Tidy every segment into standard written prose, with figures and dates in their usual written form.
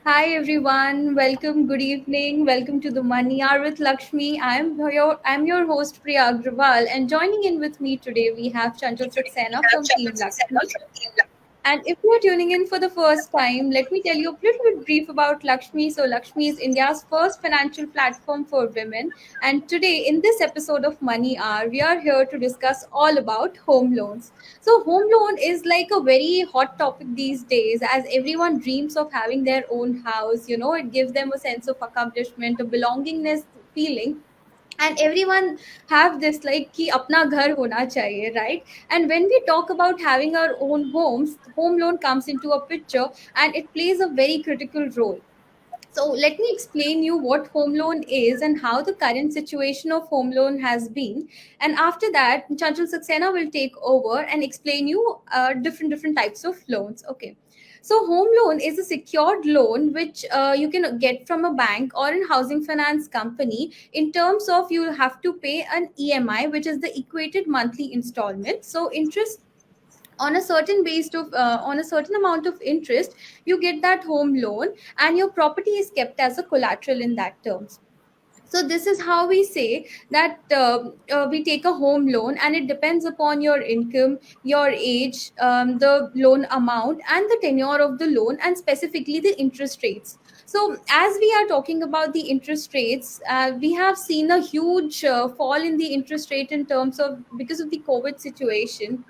Hi everyone, welcome, good evening, welcome to the Money Hour with Lakshmi. I'm your host Priya Agrawal, and joining in with me today we have Chanchal Saxena from Team Lakshmi. And if you are tuning in for the first time, let me tell you a little bit brief about Lakshmi. So, Lakshmi is India's first financial platform for women. And today, in this episode of Money Hour, we are here to discuss all about home loans. So, home loan is like a very hot topic these days as everyone dreams of having their own house. It gives them a sense of accomplishment, a belongingness feeling, and everyone have this like कि अपना घर होना चाहिए, right? And when we talk about having our own homes, home loan comes into a picture, and it plays a very critical role. So let me explain you what home loan is and how the current situation of home loan has been. And after that, Chanchal Saxena will take over and explain you different types of loans. Okay. So home loan is a secured loan which you can get from a bank or in housing finance company. In terms of you have to pay an EMI, which is the equated monthly installment. So interest on a certain amount of interest, you get that home loan, and your property is kept as a collateral in that terms. So this is how we say that we take a home loan, and it depends upon your income, your age, the loan amount, and the tenure of the loan, and specifically the interest rates. So as we are talking about the interest rates, we have seen a huge fall in the interest rate in terms of because of the COVID situation,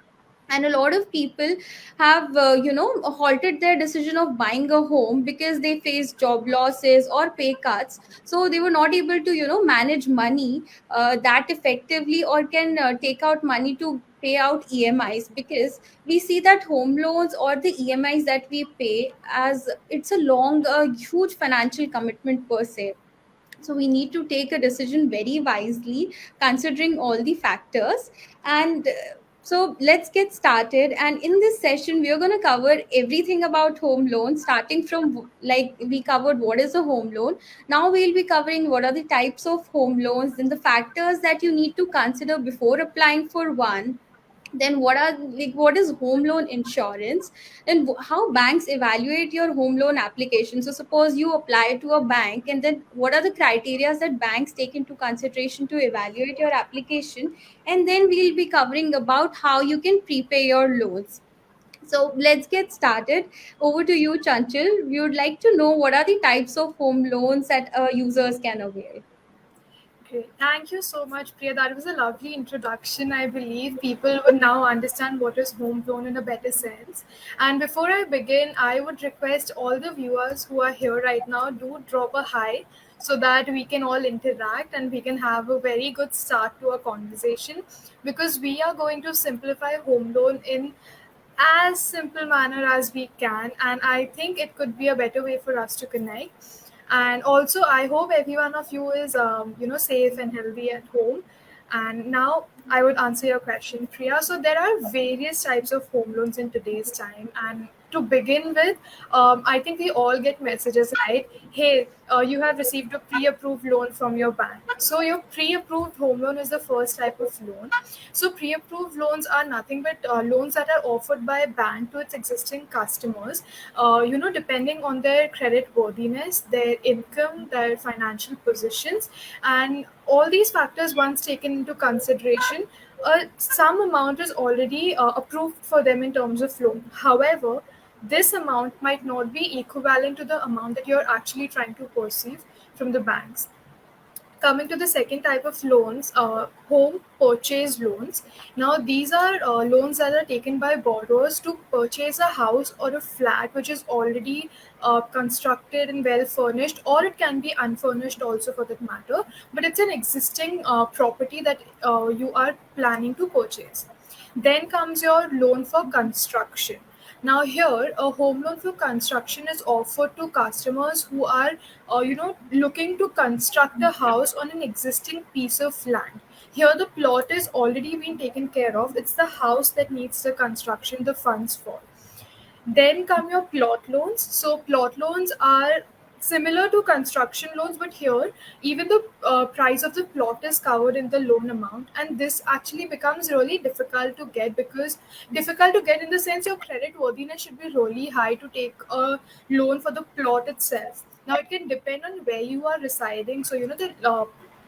and a lot of people have halted their decision of buying a home because they face job losses or pay cuts. So they were not able to manage money that effectively, or can take out money to pay out EMIs, because we see that home loans or the EMIs that we pay, as it's a long huge financial commitment per se. So we need to take a decision very wisely, considering all the factors. And so let's get started. And in this session, we are going to cover everything about home loans, starting from like we covered what is a home loan. Now we'll be covering what are the types of home loans, then the factors that you need to consider before applying for one. Then what is home loan insurance, and how banks evaluate your home loan application. So suppose you apply to a bank, and then what are the criteria that banks take into consideration to evaluate your application. And then we'll be covering about how you can prepay your loans. So let's get started. Over to you, Chanchal. We would like to know what are the types of home loans that users can avail. Great. Thank you so much, Priya. That was a lovely introduction. I believe people would now understand what is home loan in a better sense. And before I begin, I would request all the viewers who are here right now do drop a hi so that we can all interact and we can have a very good start to a conversation, because we are going to simplify home loan in as simple manner as we can, and I think it could be a better way for us to connect. And also I hope every one of you is safe and healthy at home. And now I would answer your question, Priya. So there are various types of home loans in today's time, and to begin with, I think we all get messages, right? Hey, you have received a pre-approved loan from your bank. So your pre-approved home loan is the first type of loan. So pre-approved loans are nothing but loans that are offered by a bank to its existing customers, depending on their credit worthiness, their income, their financial positions, and all these factors once taken into consideration, some amount is already approved for them in terms of loan. However, this amount might not be equivalent to the amount that you're actually trying to perceive from the banks. Coming to the second type of loans, home purchase loans. Now these are loans that are taken by borrowers to purchase a house or a flat which is already constructed and well furnished, or it can be unfurnished also for that matter, but it's an existing property that you are planning to purchase. Then comes your loan for construction. Now here, a home loan for construction is offered to customers who are, looking to construct a house on an existing piece of land. Here, the plot is already been taken care of. It's the house that needs the construction, the funds for. Then come your plot loans. So plot loans are similar to construction loans, but here even the price of the plot is covered in the loan amount, and this actually becomes really difficult to get, because difficult to get in the sense your credit worthiness should be really high to take a loan for the plot itself. Now it can depend on where you are residing, so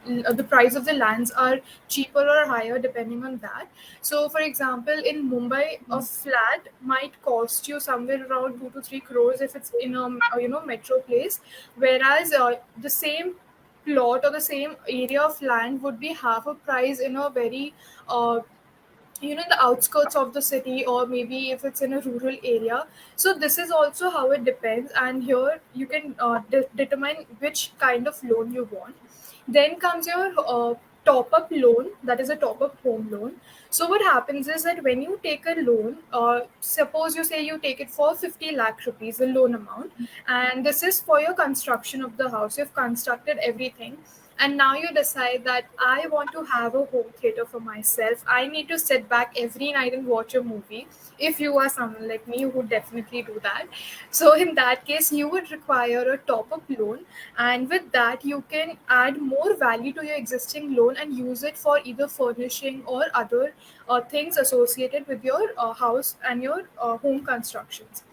the price of the lands are cheaper or higher depending on that. So for example, in Mumbai, a flat might cost you somewhere around 2 to 3 crores if it's in a metro place, whereas the same plot or the same area of land would be half a price in a very uh, the outskirts of the city, or maybe if it's in a rural area. So this is also how it depends, and here you can determine which kind of loan you want. Then comes your top up loan, that is a top up home loan. So what happens is that when you take a loan, suppose you say you take it for 50 lakh rupees, the loan amount, and this is for your construction of the house. You've constructed everything, and now you decide that I want to have a home theater for myself. I need to sit back every night and watch a movie. If you are someone like me, you would definitely do that. So in that case, you would require a top up loan, and with that you can add more value to your existing loan and use it for either furnishing or other things associated with your house and your home constructions.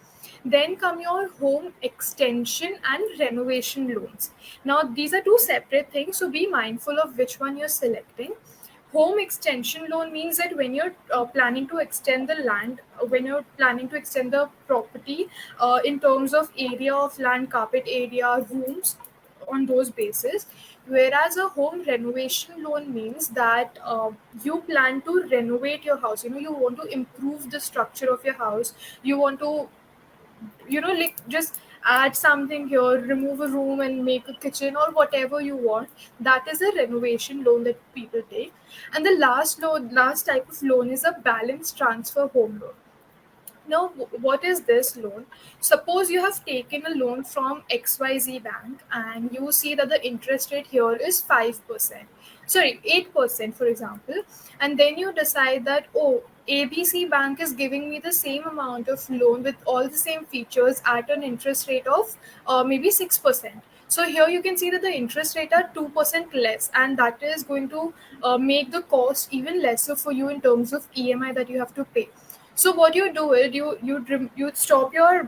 Then come your home extension and renovation loans. Now, these are two separate things, so be mindful of which one you're selecting. Home extension loan means that when you're planning to extend the land, when you're planning to extend the property in terms of area of land, carpet area, rooms, on those basis. Whereas a home renovation loan means that you plan to renovate your house. You want to improve the structure of your house. You want to like just add something here, remove a room and make a kitchen or whatever you want. That is a renovation loan that people take. And the last type of loan is a balance transfer home loan. Now, what is this loan? Suppose you have taken a loan from XYZ Bank and you see that the interest rate here is 5%. Sorry, 8%, for example. And then you decide that, oh, ABC Bank is giving me the same amount of loan with all the same features at an interest rate of maybe 6%. So here you can see that the interest rate are 2% less, and that is going to make the cost even lesser for you in terms of EMI that you have to pay. So what you do is you stop your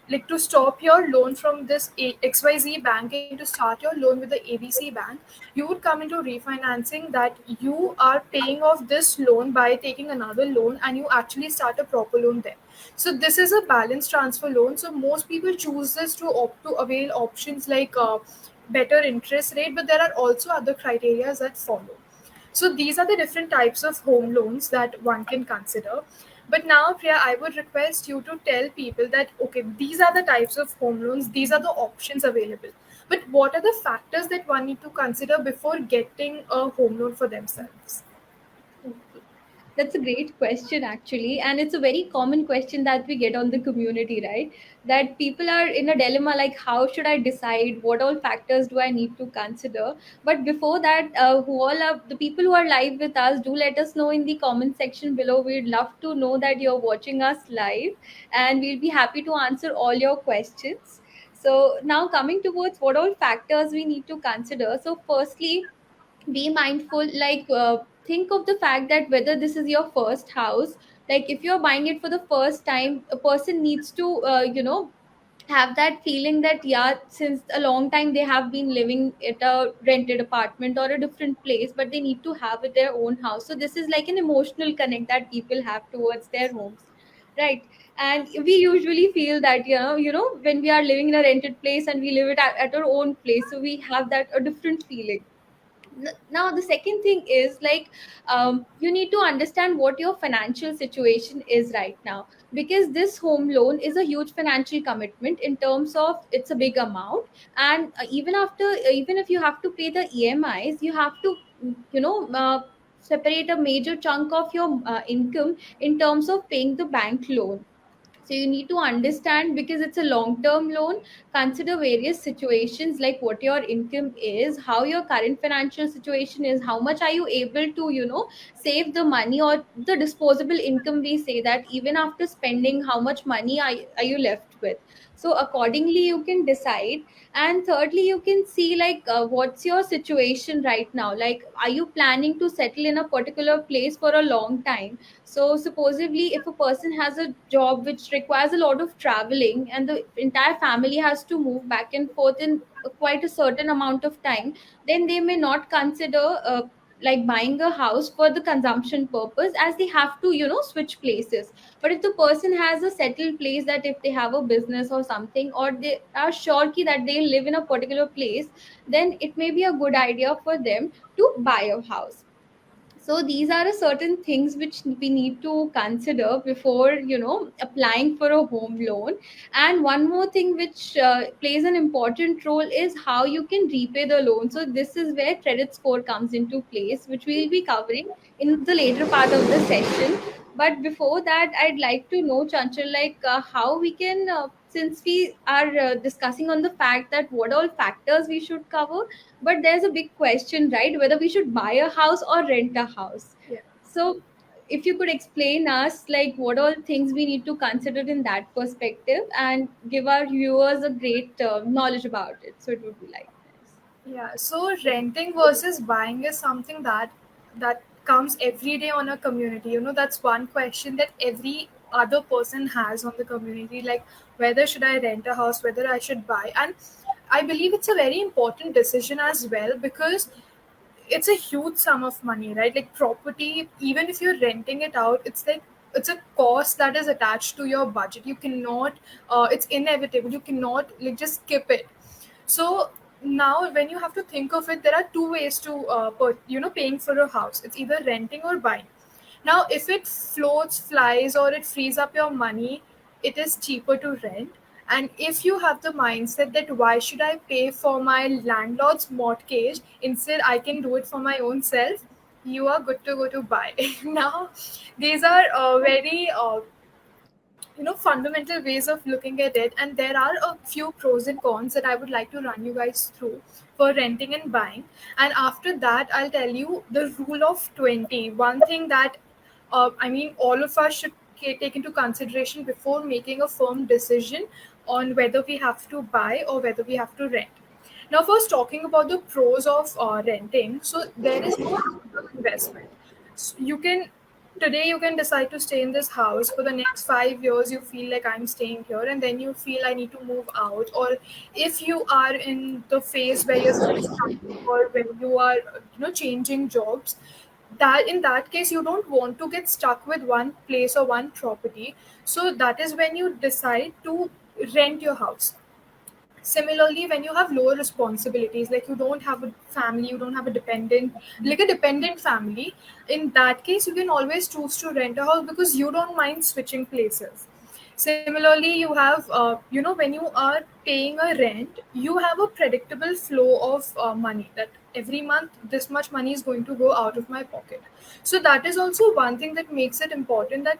to stop your loan from this XYZ bank and to start your loan with the ABC bank. You would come into refinancing, that you are paying off this loan by taking another loan, and you actually start a proper loan there. So this is a balance transfer loan. So most people choose this to opt to avail options like better interest rate, but there are also other criteria that follow. So these are the different types of home loans that one can consider. But now, Priya, I would request you to tell people that, okay, these are the types of home loans, these are the options available. But what are the factors that one need to consider before getting a home loan for themselves? Okay. That's a great question, actually. And it's a very common question that we get on the community, right? That people are in a dilemma like, how should I decide? What all factors do I need to consider? But before that, who all are the people who are live with us, do let us know in the comment section below. We'd love to know that you're watching us live, and we'll be happy to answer all your questions. So, now coming towards what all factors we need to consider. So, firstly, be mindful, think of the fact that whether this is your first house, like if you're buying it for the first time, a person needs to have that feeling that, yeah, since a long time they have been living at a rented apartment or a different place, but they need to have it their own house. So this is like an emotional connect that people have towards their homes, right? And we usually feel that, when we are living in a rented place and we live it at our own place, so we have that a different feeling. Now the second thing is you need to understand what your financial situation is right now, because this home loan is a huge financial commitment in terms of it's a big amount. And even if you have to pay the EMIs, you have to you know separate a major chunk of your income in terms of paying the bank loan. So you need to understand, because it's a long term loan, consider various situations like what your income is, how your current financial situation is, how much are you able to save the money, or the disposable income, we say that even after spending, how much money are you left with. So accordingly you can decide. And thirdly, you can see like what's your situation right now. Like, are you planning to settle in a particular place for a long time? So supposedly if a person has a job which requires a lot of traveling and the entire family has to move back and forth in quite a certain amount of time, then they may not consider like buying a house for the consumption purpose, as they have to switch places. But if the person has a settled place, that if they have a business or something, or they are sure that they live in a particular place, then it may be a good idea for them to buy a house. So these are a certain things which we need to consider before applying for a home loan. And one more thing which plays an important role is how you can repay the loan. So this is where credit score comes into place, which we'll be covering in the later part of the session. But before that, I'd like to know, Chanchal, like how we can since we are discussing on the fact that what all factors we should cover, but there's a big question, right? Whether we should buy a house or rent a house. Yeah. So, if you could explain us like what all things we need to consider in that perspective and give our viewers a great knowledge about it, so it would be like this. Yeah, so renting versus buying is something that comes every day on a community. That's one question that every other person has on the community, like whether should I rent a house, whether I should buy. And I believe it's a very important decision as well, because it's a huge sum of money, right? Like property, even if you're renting it out, it's like it's a cost that is attached to your budget. You cannot it's inevitable, you cannot like just skip it. So now when you have to think of it, there are two ways to paying for a house. It's either renting or buying. Now if it floats, flies, or it frees up your money, it is cheaper to rent. And if you have the mindset that why should I pay for my landlord's mortgage, instead I can do it for my own self, you are good to go to buy. Now these are very fundamental ways of looking at it, and there are a few pros and cons that I would like to run you guys through for renting and buying. And after that, I'll tell you the rule of 20, one thing that all of us should take into consideration before making a firm decision on whether we have to buy or whether we have to rent. Now, first talking about the pros of renting, so there is no investment. You can today you can decide to stay in this house for the next 5 years. You feel like I'm staying here, and then you feel I need to move out. Or if you are in the phase where you're still studying, or when you are changing jobs, that in that case you don't want to get stuck with one place or one property. So that is when you decide to rent your house. Similarly, when you have lower responsibilities, like you don't have a family, you don't have a dependent, like a dependent family, in that case you can always choose to rent a house because you don't mind switching places. Similarly, you have when you are paying a rent, you have a predictable flow of money, that every month this much money is going to go out of my pocket. So that is also one thing that makes it important, that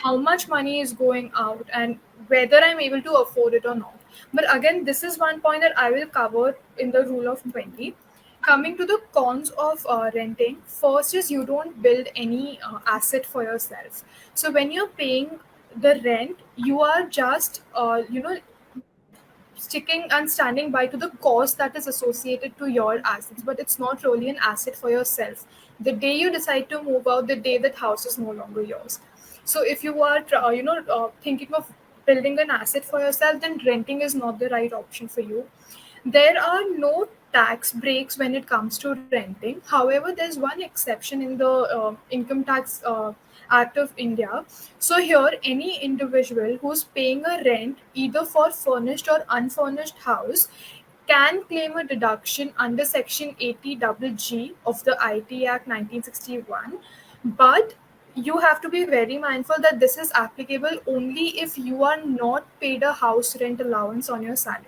how much money is going out and whether I'm able to afford it or not. But again, this is one point that I will cover in the rule of 20. Coming to the cons of renting, first is you don't build any asset for yourself. So when you're paying the rent, you are just sticking and standing by to the cost that is associated to your assets, but it's not really an asset for yourself. The day you decide to move out, the day that house is no longer yours. So if you are thinking of building an asset for yourself, then renting is not the right option for you. There are no tax breaks when it comes to renting. However, there's one exception in the income tax Act of India. So here, any individual who's paying a rent either for furnished or unfurnished house can claim a deduction under Section 80 of the IT Act 1961. But you have to be very mindful that this is applicable only if you are not paid a house rent allowance on your salary.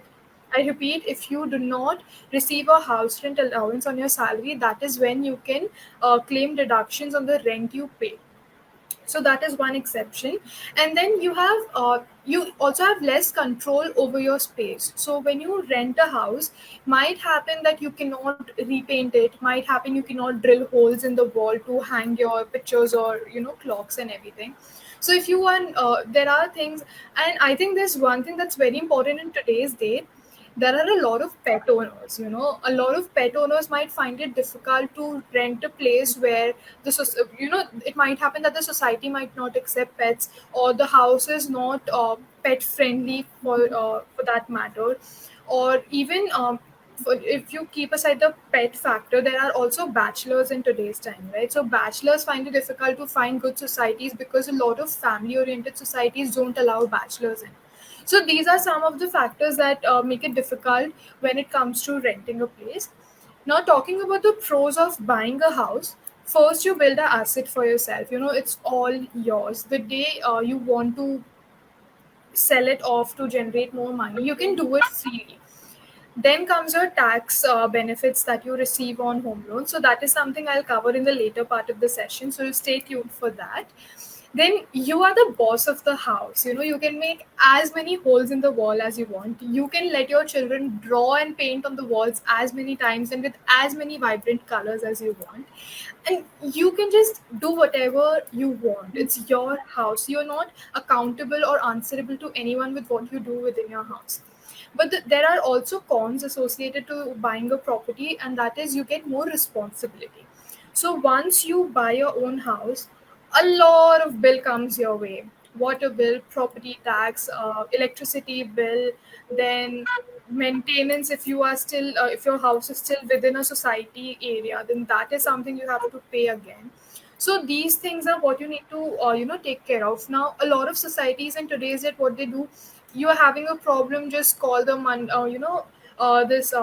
I repeat, if you do not receive a house rent allowance on your salary, that is when you can claim deductions on the rent you pay. So that is one exception. And then you also have less control over your space. So when you rent a house, might happen that you cannot repaint it, might happen you cannot drill holes in the wall to hang your pictures or clocks and everything. So if you want, there are things, and I think there's one thing that's very important in today's day. There are a lot of pet owners. You know, a lot of pet owners might find it difficult to rent a place where it might happen that the society might not accept pets, or the house is not pet friendly for that matter, or even if you keep aside the pet factor, there are also bachelors in today's time, right? So bachelors find it difficult to find good societies because a lot of family oriented societies don't allow bachelors in. So these are some of the factors that make it difficult when it comes to renting a place. Now, talking about the pros of buying a house, first you build an asset for yourself. You know, it's all yours. The day you want to sell it off to generate more money, you can do it freely. Then comes your tax benefits that you receive on home loans. So that is something I'll cover in the later part of the session. So stay tuned for that. Then you are the boss of the house. You know, you can make as many holes in the wall as you want. You can let your children draw and paint on the walls as many times and with as many vibrant colors as you want. And you can just do whatever you want. It's your house. You're not accountable or answerable to anyone with what you do within your house. But there are also cons associated to buying a property, and that is you get more responsibility. So once you buy your own house, a lot of bill comes your way: water bill, property tax, electricity bill, then maintenance. If you are still if your house is still within a society area, then that is something you have to pay again. So these things are what you need to take care of. Now a lot of societies in today's date, what they do, you are having a problem, just call them on this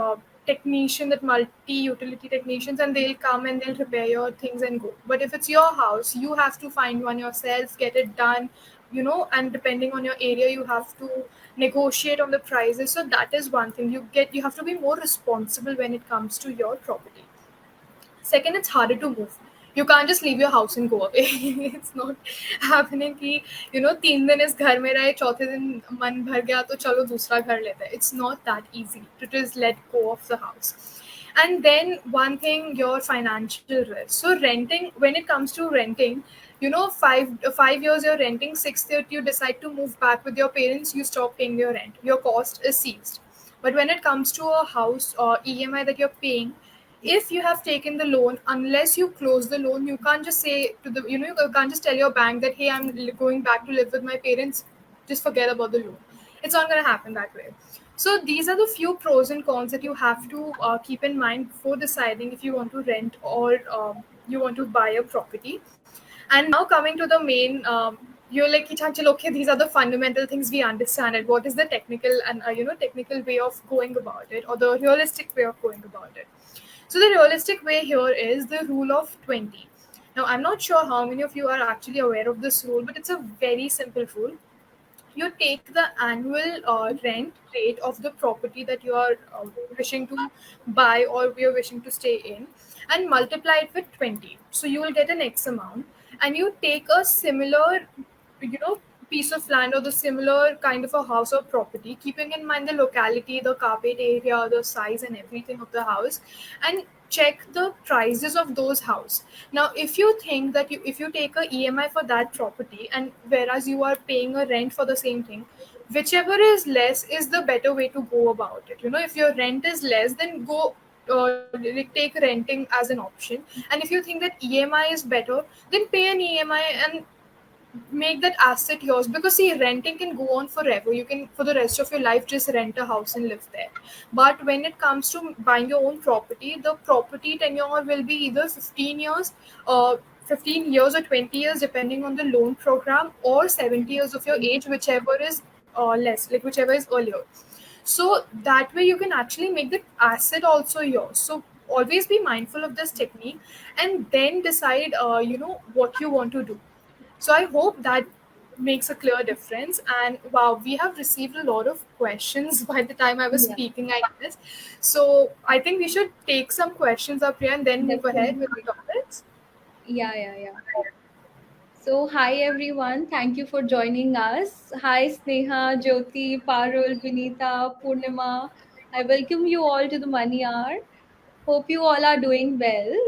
technician, that multi utility technicians, and they'll come and they'll repair your things and go. But if it's your house, you have to find one yourself, get it done, and depending on your area, you have to negotiate on the prices. So that is one thing. You have to be more responsible when it comes to your property. Second, it's harder to move. You can't just leave your house and go away. It's not happening कि 3 दिन इस घर में रहे, चौथे दिन मन भर गया तो चलो दूसरा घर लेते हैं. It's not that easy to just let go of the house. And then one thing, your financial risk. So renting, when it comes to renting, 5 years you're renting, 6th year you decide to move back with your parents, you stop paying your rent. Your cost is ceased. But when it comes to a house or EMI that you're paying, if you have taken the loan, unless you close the loan, you can't just say to the you can't just tell your bank that, hey, I'm going back to live with my parents, just forget about the loan. It's not going to happen that way. So these are the few pros and cons that you have to keep in mind before deciding if you want to rent or you want to buy a property. And now coming to the main, you're like, "Ki, chalo, okay, these are the fundamental things we understand it. What is the technical and technical way of going about it, or the realistic way of going about it?" So the realistic way here is the rule of 20. Now I'm not sure how many of you are actually aware of this rule, but it's a very simple rule. You take the annual rent rate of the property that you are wishing to buy or you're wishing to stay in, and multiply it with 20. So you will get an X amount, and you take a similar you know piece of land or the similar kind of a house or property, keeping in mind the locality, the carpet area, the size and everything of the house, and check the prices of those house. Now if you think that if you take a EMI for that property, and whereas you are paying a rent for the same thing, whichever is less is the better way to go about it. If your rent is less, then go like take renting as an option. And if you think that EMI is better, then pay an EMI and make that asset yours. Because see, renting can go on forever. You can, for the rest of your life, just rent a house and live there. But when it comes to buying your own property, the property tenure will be either 15 years, 15 years or 20 years, depending on the loan program, or 70 years of your age, whichever is less, like whichever is earlier. So that way you can actually make the asset also yours. So always be mindful of this technique, and then decide what you want to do. So I hope that makes a clear difference. And wow, we have received a lot of questions by the time I was Yeah, speaking, I guess. So I think we should take some questions up here and then move ahead with the definitely. topics. Yeah, yeah, yeah. So, hi everyone. Thank you for joining us. Hi, Sneha, Jyoti, Parul, Vinita, Purnima. I welcome you all to the Money Hour. Hope you all are doing well.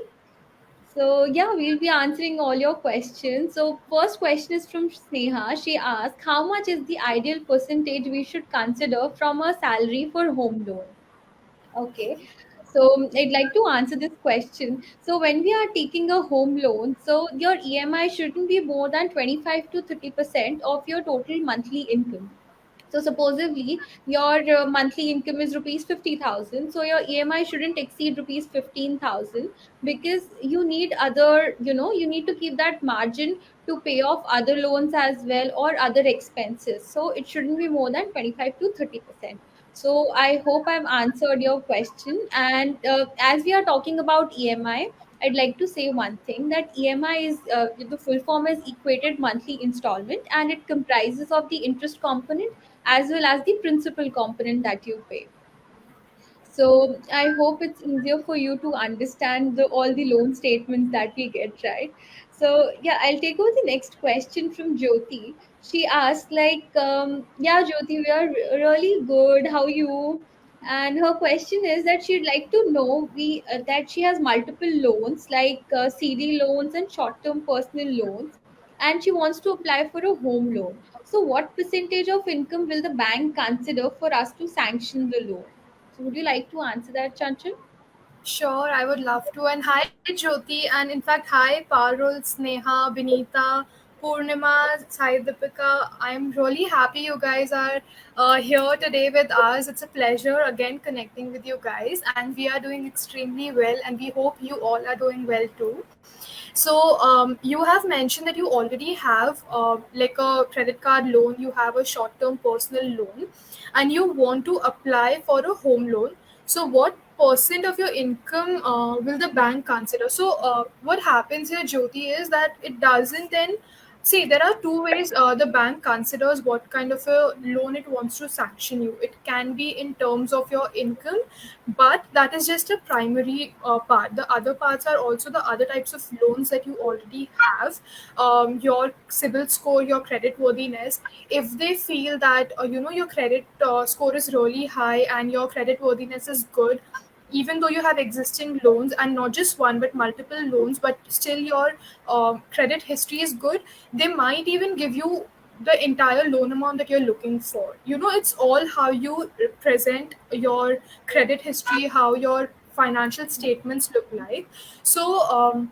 So yeah, we'll be answering all your questions. So first question is from Sneha. She asked, how much is the ideal percentage we should consider from a salary for home loan? Okay. So I'd like to answer this question. So when we are taking a home loan, so your EMI shouldn't be more than 25 to 30% of your total monthly income. So supposedly your monthly income is rupees 50,000. So your EMI shouldn't exceed rupees 15,000, because you need other, you need to keep that margin to pay off other loans as well or other expenses. So it shouldn't be more than 25 to 30%. So I hope I've answered your question. And as we are talking about EMI, I'd like to say one thing, that EMI is the full form is equated monthly installment, and it comprises of the interest component as well as the principal component that you pay. So I hope it's easier for you to understand all the loan statements that we get, right? So yeah, I'll take over the next question from Jyoti. She asked, like, yeah, Jyoti, we are really good. How you? And her question is that she'd like to know we that she has multiple loans, like CD loans and short-term personal loans, and she wants to apply for a home loan. So, what percentage of income will the bank consider for us to sanction the loan? So would you like to answer that, Chanchal? Sure, I would love to. And hi, Jyoti. And in fact, hi, Parul, Sneha, Vinita, Purnima, Sai Deepika. I'm really happy you guys are here today with us. It's a pleasure again connecting with you guys. And we are doing extremely well. And we hope you all are doing well too. So you have mentioned that you already have like a credit card loan, you have a short-term personal loan, and you want to apply for a home loan. So what percent of your income will the bank consider? So what happens here, Jyoti, is that it doesn't then. See, there are two ways the bank considers what kind of a loan it wants to sanction you. It can be in terms of your income, but that is just a primary part. The other parts are also the other types of loans that you already have, your CIBIL score, your credit worthiness. If they feel that your credit score is really high and your credit worthiness is good, even though you have existing loans and not just one but multiple loans, but still your credit history is good, they might even give you the entire loan amount that you're looking for. It's all how you present your credit history, how your financial statements look like. So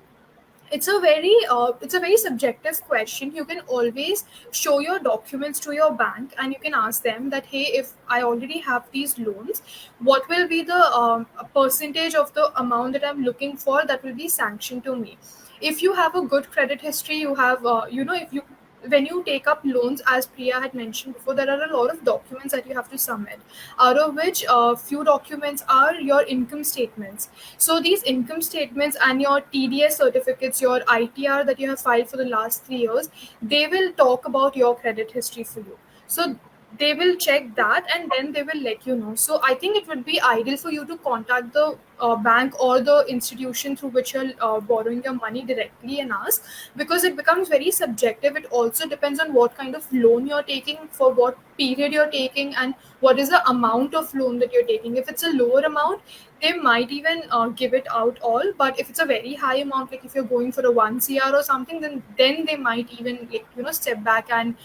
it's a very subjective question. You can always show your documents to your bank and you can ask them that, hey, if I already have these loans, what will be the percentage of the amount that I'm looking for that will be sanctioned to me? If you have a good credit history, you have if you when you take up loans, as Priya had mentioned before, there are a lot of documents that you have to submit, out of which few documents are your income statements. So these income statements and your TDS certificates, your ITR that you have filed for the last 3 years, they will talk about your credit history for you. So they will check that and then they will let you know. So I think it would be ideal for you to contact the bank or the institution through which you're borrowing your money directly and ask, because it becomes very subjective. It also depends on what kind of loan you're taking, for what period you're taking, and what is the amount of loan that you're taking. If it's a lower amount, they might even give it out all, but if it's a very high amount, like if you're going for a 1 CR or something, then they might even, like, step back and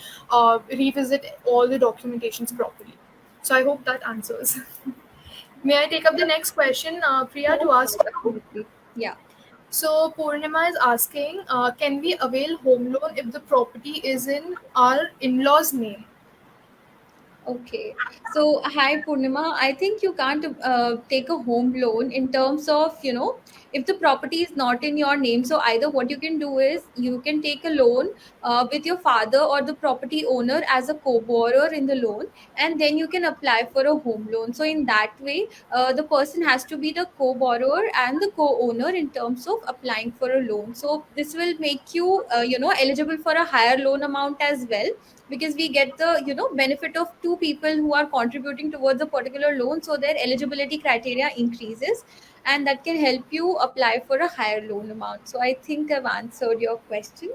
revisit all the documentations properly. So I hope that answers. May I take up the next question, Priya, Sure, to sure, ask you? definitely. Yeah. So Purnima is asking, can we avail home loan if the property is in our in-laws' name? Okay. So, hi Purnima. I think you can't take a home loan in terms of, if the property is not in your name. So, either what you can do is you can take a loan with your father or the property owner as a co borrower in the loan, and then you can apply for a home loan. So, in that way, the person has to be the co borrower and the co owner in terms of applying for a loan. So, this will make you, eligible for a higher loan amount as well, because we get the benefit of two people who are contributing towards a particular loan, so their eligibility criteria increases, and that can help you apply for a higher loan amount. So I think I've answered your question.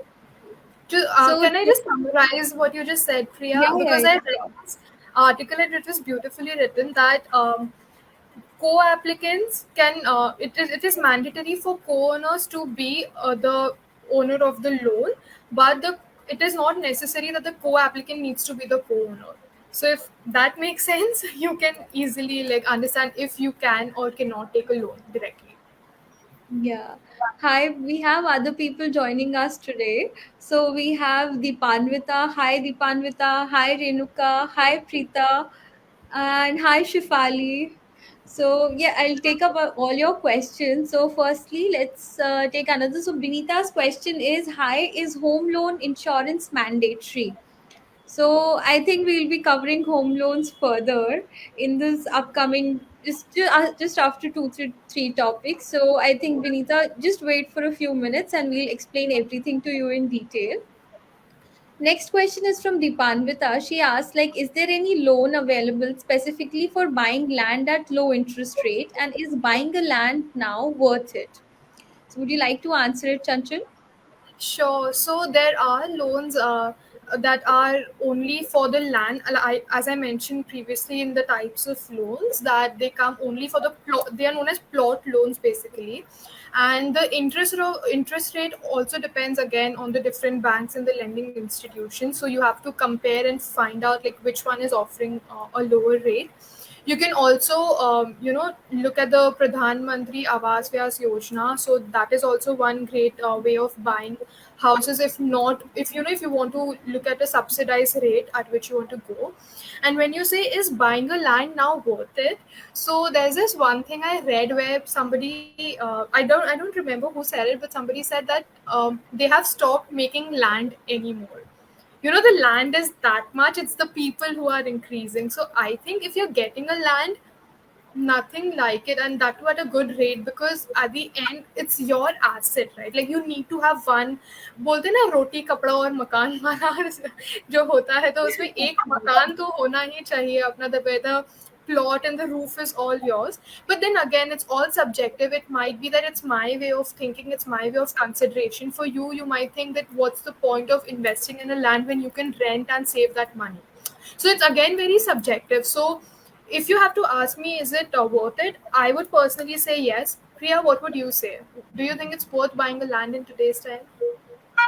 So Can I just summarize what you just said, Priya? yeah, yeah, Because I yeah, read sure. this article and it was beautifully written that co-applicants can it is mandatory for co-owners to be the owner of the loan, but the it is not necessary that the co-applicant needs to be the co-owner. So if that makes sense, you can easily like understand if you can or cannot take a loan directly. Yeah. Hi, we have other people joining us today. So we have Dipanvita. Hi, Dipanvita. Hi, Renuka. Hi, Preeta. And hi, Shifali. So yeah, I'll take up all your questions. So firstly, let's take another. So Benita's question is, hi, is home loan insurance mandatory? So I think we'll be covering home loans further in this upcoming just after three topics. So I think Vinita, just wait for a few minutes and we'll explain everything to you in detail. Next question is from Dipanvita. She asked, like, is there any loan available specifically for buying land at low interest rate, and is buying a land now worth it? So would you like to answer it, Chanchal? Sure. So there are loans that are only for the land. As I mentioned previously in the types of loans, that they come only for the plot. They are known as plot loans basically, and the interest rate also depends again on the different banks and the lending institutions. So you have to compare and find out like which one is offering a lower rate. You can also look at the Pradhan Mantri Awas Vyas Yojana. So that is also one great way of buying houses. If not, if you want to look at a subsidized rate at which you want to go. And when you say, is buying a land now worth it, so there's this one thing I read where somebody, I don't remember who said it, but somebody said that they have stopped making land anymore. The land is that much, it's the people who are increasing. So I think if you're getting a land, nothing like it, and that too at a good rate, because at the end it's your asset, right? Like you need to have one, बोलते हैं ना, रोटी कपड़ा और मकान वाला जो होता है, तो उसमें एक मकान तो होना ही चाहिए अपना, the plot and the roof is all yours. But then again, it's all subjective. It might be that it's my way of thinking, it's my way of consideration. For you, you might think that what's the point of investing in a land when you can rent and save that money. So it's again very subjective. So if you have to ask me, is it worth it? I would personally say yes. Priya, what would you say? Do you think it's worth buying a land in today's time?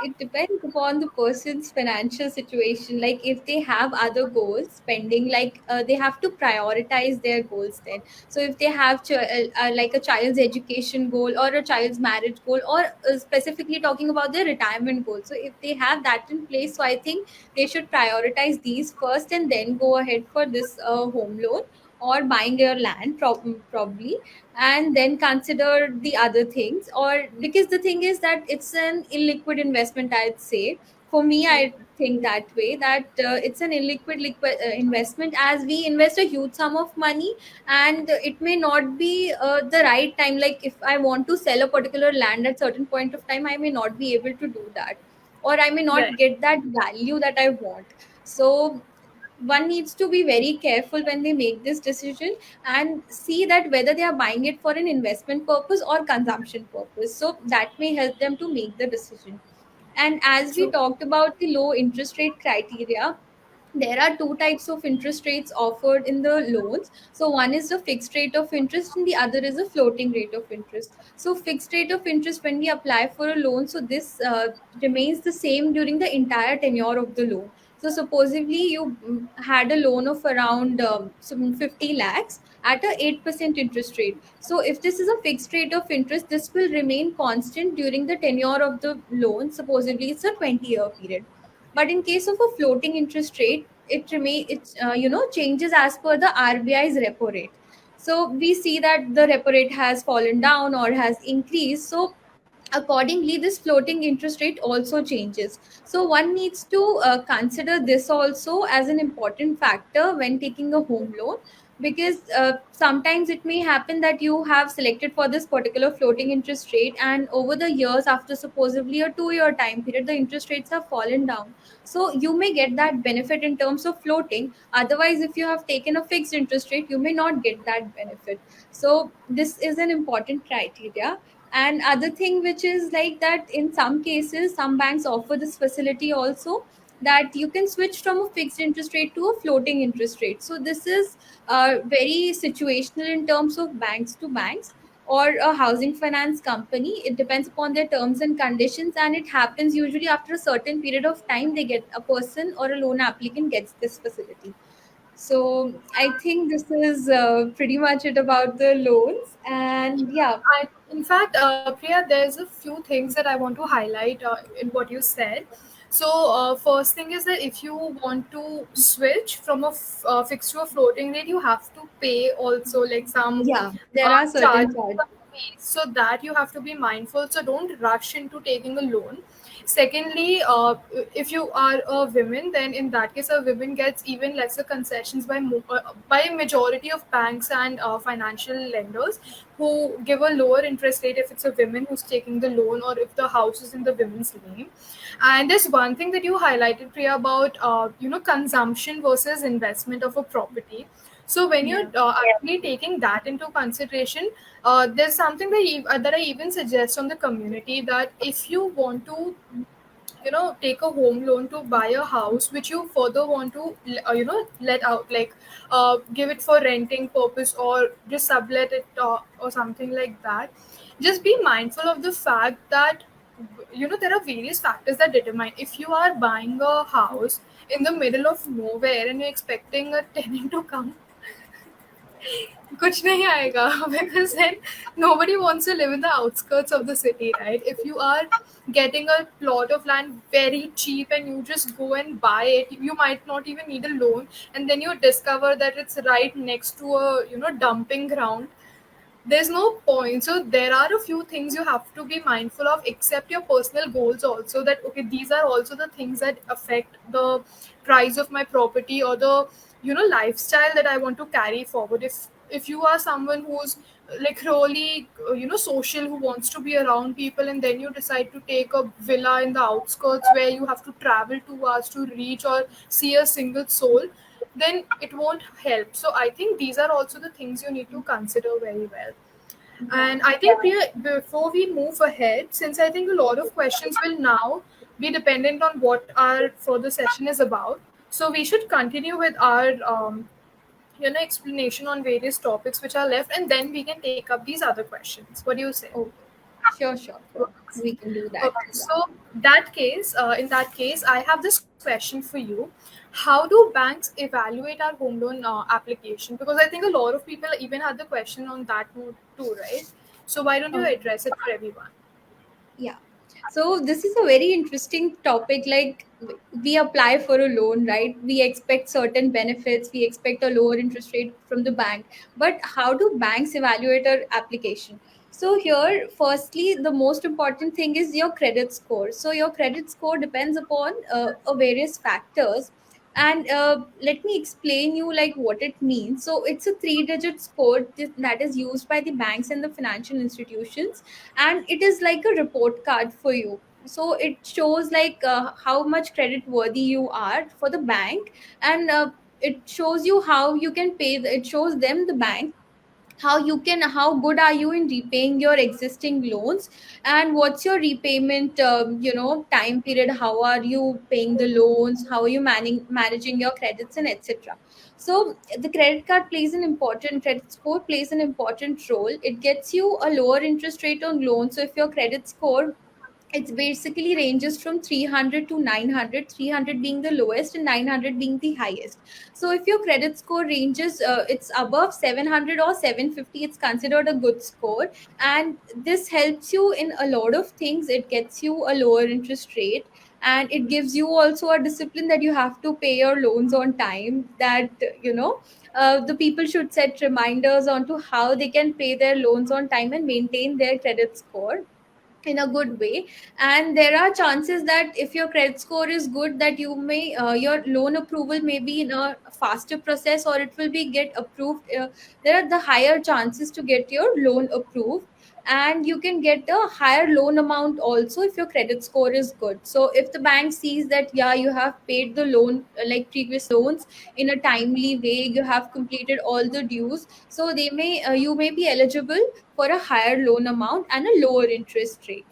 It depends upon the person's financial situation. Like if they have other goals pending, like they have to prioritize their goals then. So if they have like a child's education goal or a child's marriage goal, or specifically talking about their retirement goal, so if they have that in place, so I think they should prioritize these first and then go ahead for this home loan or buying your land probably, and then consider the other things. Or because the thing is that it's an illiquid investment, I'd say. For me, I think that way, that it's an illiquid liquid investment, as we invest a huge sum of money, and it may not be the right time. Like if I want to sell a particular land at certain point of time, I may not be able to do that, or I may not Right. get that value that I want. So one needs to be very careful when they make this decision, and see that whether they are buying it for an investment purpose or consumption purpose, so that may help them to make the decision. And as we True. talked about the low interest rate criteria, there are two types of interest rates offered in the loans. So one is the fixed rate of interest and the other is a floating rate of interest. So fixed rate of interest, when we apply for a loan, so this remains the same during the entire tenure of the loan. So supposedly you had a loan of around some 50 lakhs at a 8% interest rate. So if this is a fixed rate of interest, this will remain constant during the tenure of the loan. Supposedly it's a 20-year period. But in case of a floating interest rate, it changes as per the RBI's repo rate. So we see that the repo rate has fallen down or has increased. So accordingly, this floating interest rate also changes. So one needs to consider this also as an important factor when taking a home loan, because sometimes it may happen that you have selected for this particular floating interest rate, and over the years, after supposedly a 2-year time period, the interest rates have fallen down. So you may get that benefit in terms of floating. Otherwise, if you have taken a fixed interest rate, you may not get that benefit. So this is an important criteria. And other thing which is like that, in some cases some banks offer this facility also, that you can switch from a fixed interest rate to a floating interest rate. So this is very situational in terms of banks to banks or a housing finance company. It depends upon their terms and conditions, and it happens usually after a certain period of time they get a person or a loan applicant gets this facility. So I think this is pretty much it about the loans. And yeah, In fact, Priya, there's a few things that I want to highlight in what you said. So, first thing is that if you want to switch from a fixed to a floating rate, you have to pay also like some yeah, there are charge, certain charges. some fees. So that you have to be mindful. So don't rush into taking a loan. Secondly, if you are a woman, then in that case, a woman gets even lesser concessions by majority of banks and financial lenders who give a lower interest rate if it's a woman who's taking the loan or if the house is in the women's name. And there's one thing that you highlighted, Priya, about consumption versus investment of a property. So when you're Yeah. actually taking that into consideration, there's something that I even suggest on the community that if you want to take a home loan to buy a house which you further want to let out, like give it for renting purpose or just sublet it or something like that, just be mindful of the fact that there are various factors that determine if you are buying a house in the middle of nowhere and you're expecting a tenant to come, कुछ नहीं आएगा because then nobody wants to live in the outskirts of the city, right? If you are getting a plot of land very cheap and you just go and buy it, you might not even need a loan, and then you discover that it's right next to a dumping ground. There's no point. So there are a few things you have to be mindful of, except your personal goals also, that okay, these are also the things that affect the price of my property or the lifestyle that I want to carry forward. If you are someone who's like really social, who wants to be around people, and then you decide to take a villa in the outskirts where you have to travel 2 hours to reach or see a single soul, then it won't help. So I think these are also the things you need to consider very well. Yeah. And I think, Priya, before we move ahead, since I think a lot of questions will now be dependent on what our further session is about, so we should continue with our explanation on various topics which are left, and then we can take up these other questions. What do you say? Okay. Sure, sure. We can do that. Okay, Yeah. so in that case, I have this question for you. How do banks evaluate our home loan application? Because I think a lot of people even had the question on that note too, right? So why don't you Okay. address it for everyone? Yeah. So this is a very interesting topic. Like we apply for a loan, right? We expect certain benefits. We expect a lower interest rate from the bank. But how do banks evaluate our application? So here, firstly, the most important thing is your credit score. So your credit score depends upon a various factors. And let me explain you like what it means. So it's a three-digit score that is used by the banks and the financial institutions, and it is like a report card for you. So it shows like how much credit worthy you are for the bank, and it shows you how you can pay it shows them, the bank, how good are you in repaying your existing loans, and what's your repayment time period, how are you paying the loans, how are you managing your credits, and etc. So the credit score plays an important role. It gets you a lower interest rate on loans. So if your credit score, it's basically ranges from 300 to 900, 300 being the lowest and 900 being the highest. So if your credit score ranges, it's above 700 or 750, it's considered a good score. And this helps you in a lot of things. It gets you a lower interest rate, and it gives you also a discipline that you have to pay your loans on time, that the people should set reminders onto how they can pay their loans on time and maintain their credit score in a good way. And there are chances that if your credit score is good, that you may your loan approval may be in a faster process, or it will be get approved. There are the higher chances to get your loan approved, and you can get a higher loan amount also if your credit score is good. So if the bank sees that, yeah, you have paid the loan like previous loans in a timely way, you have completed all the dues, so they may you may be eligible for a higher loan amount and a lower interest rate.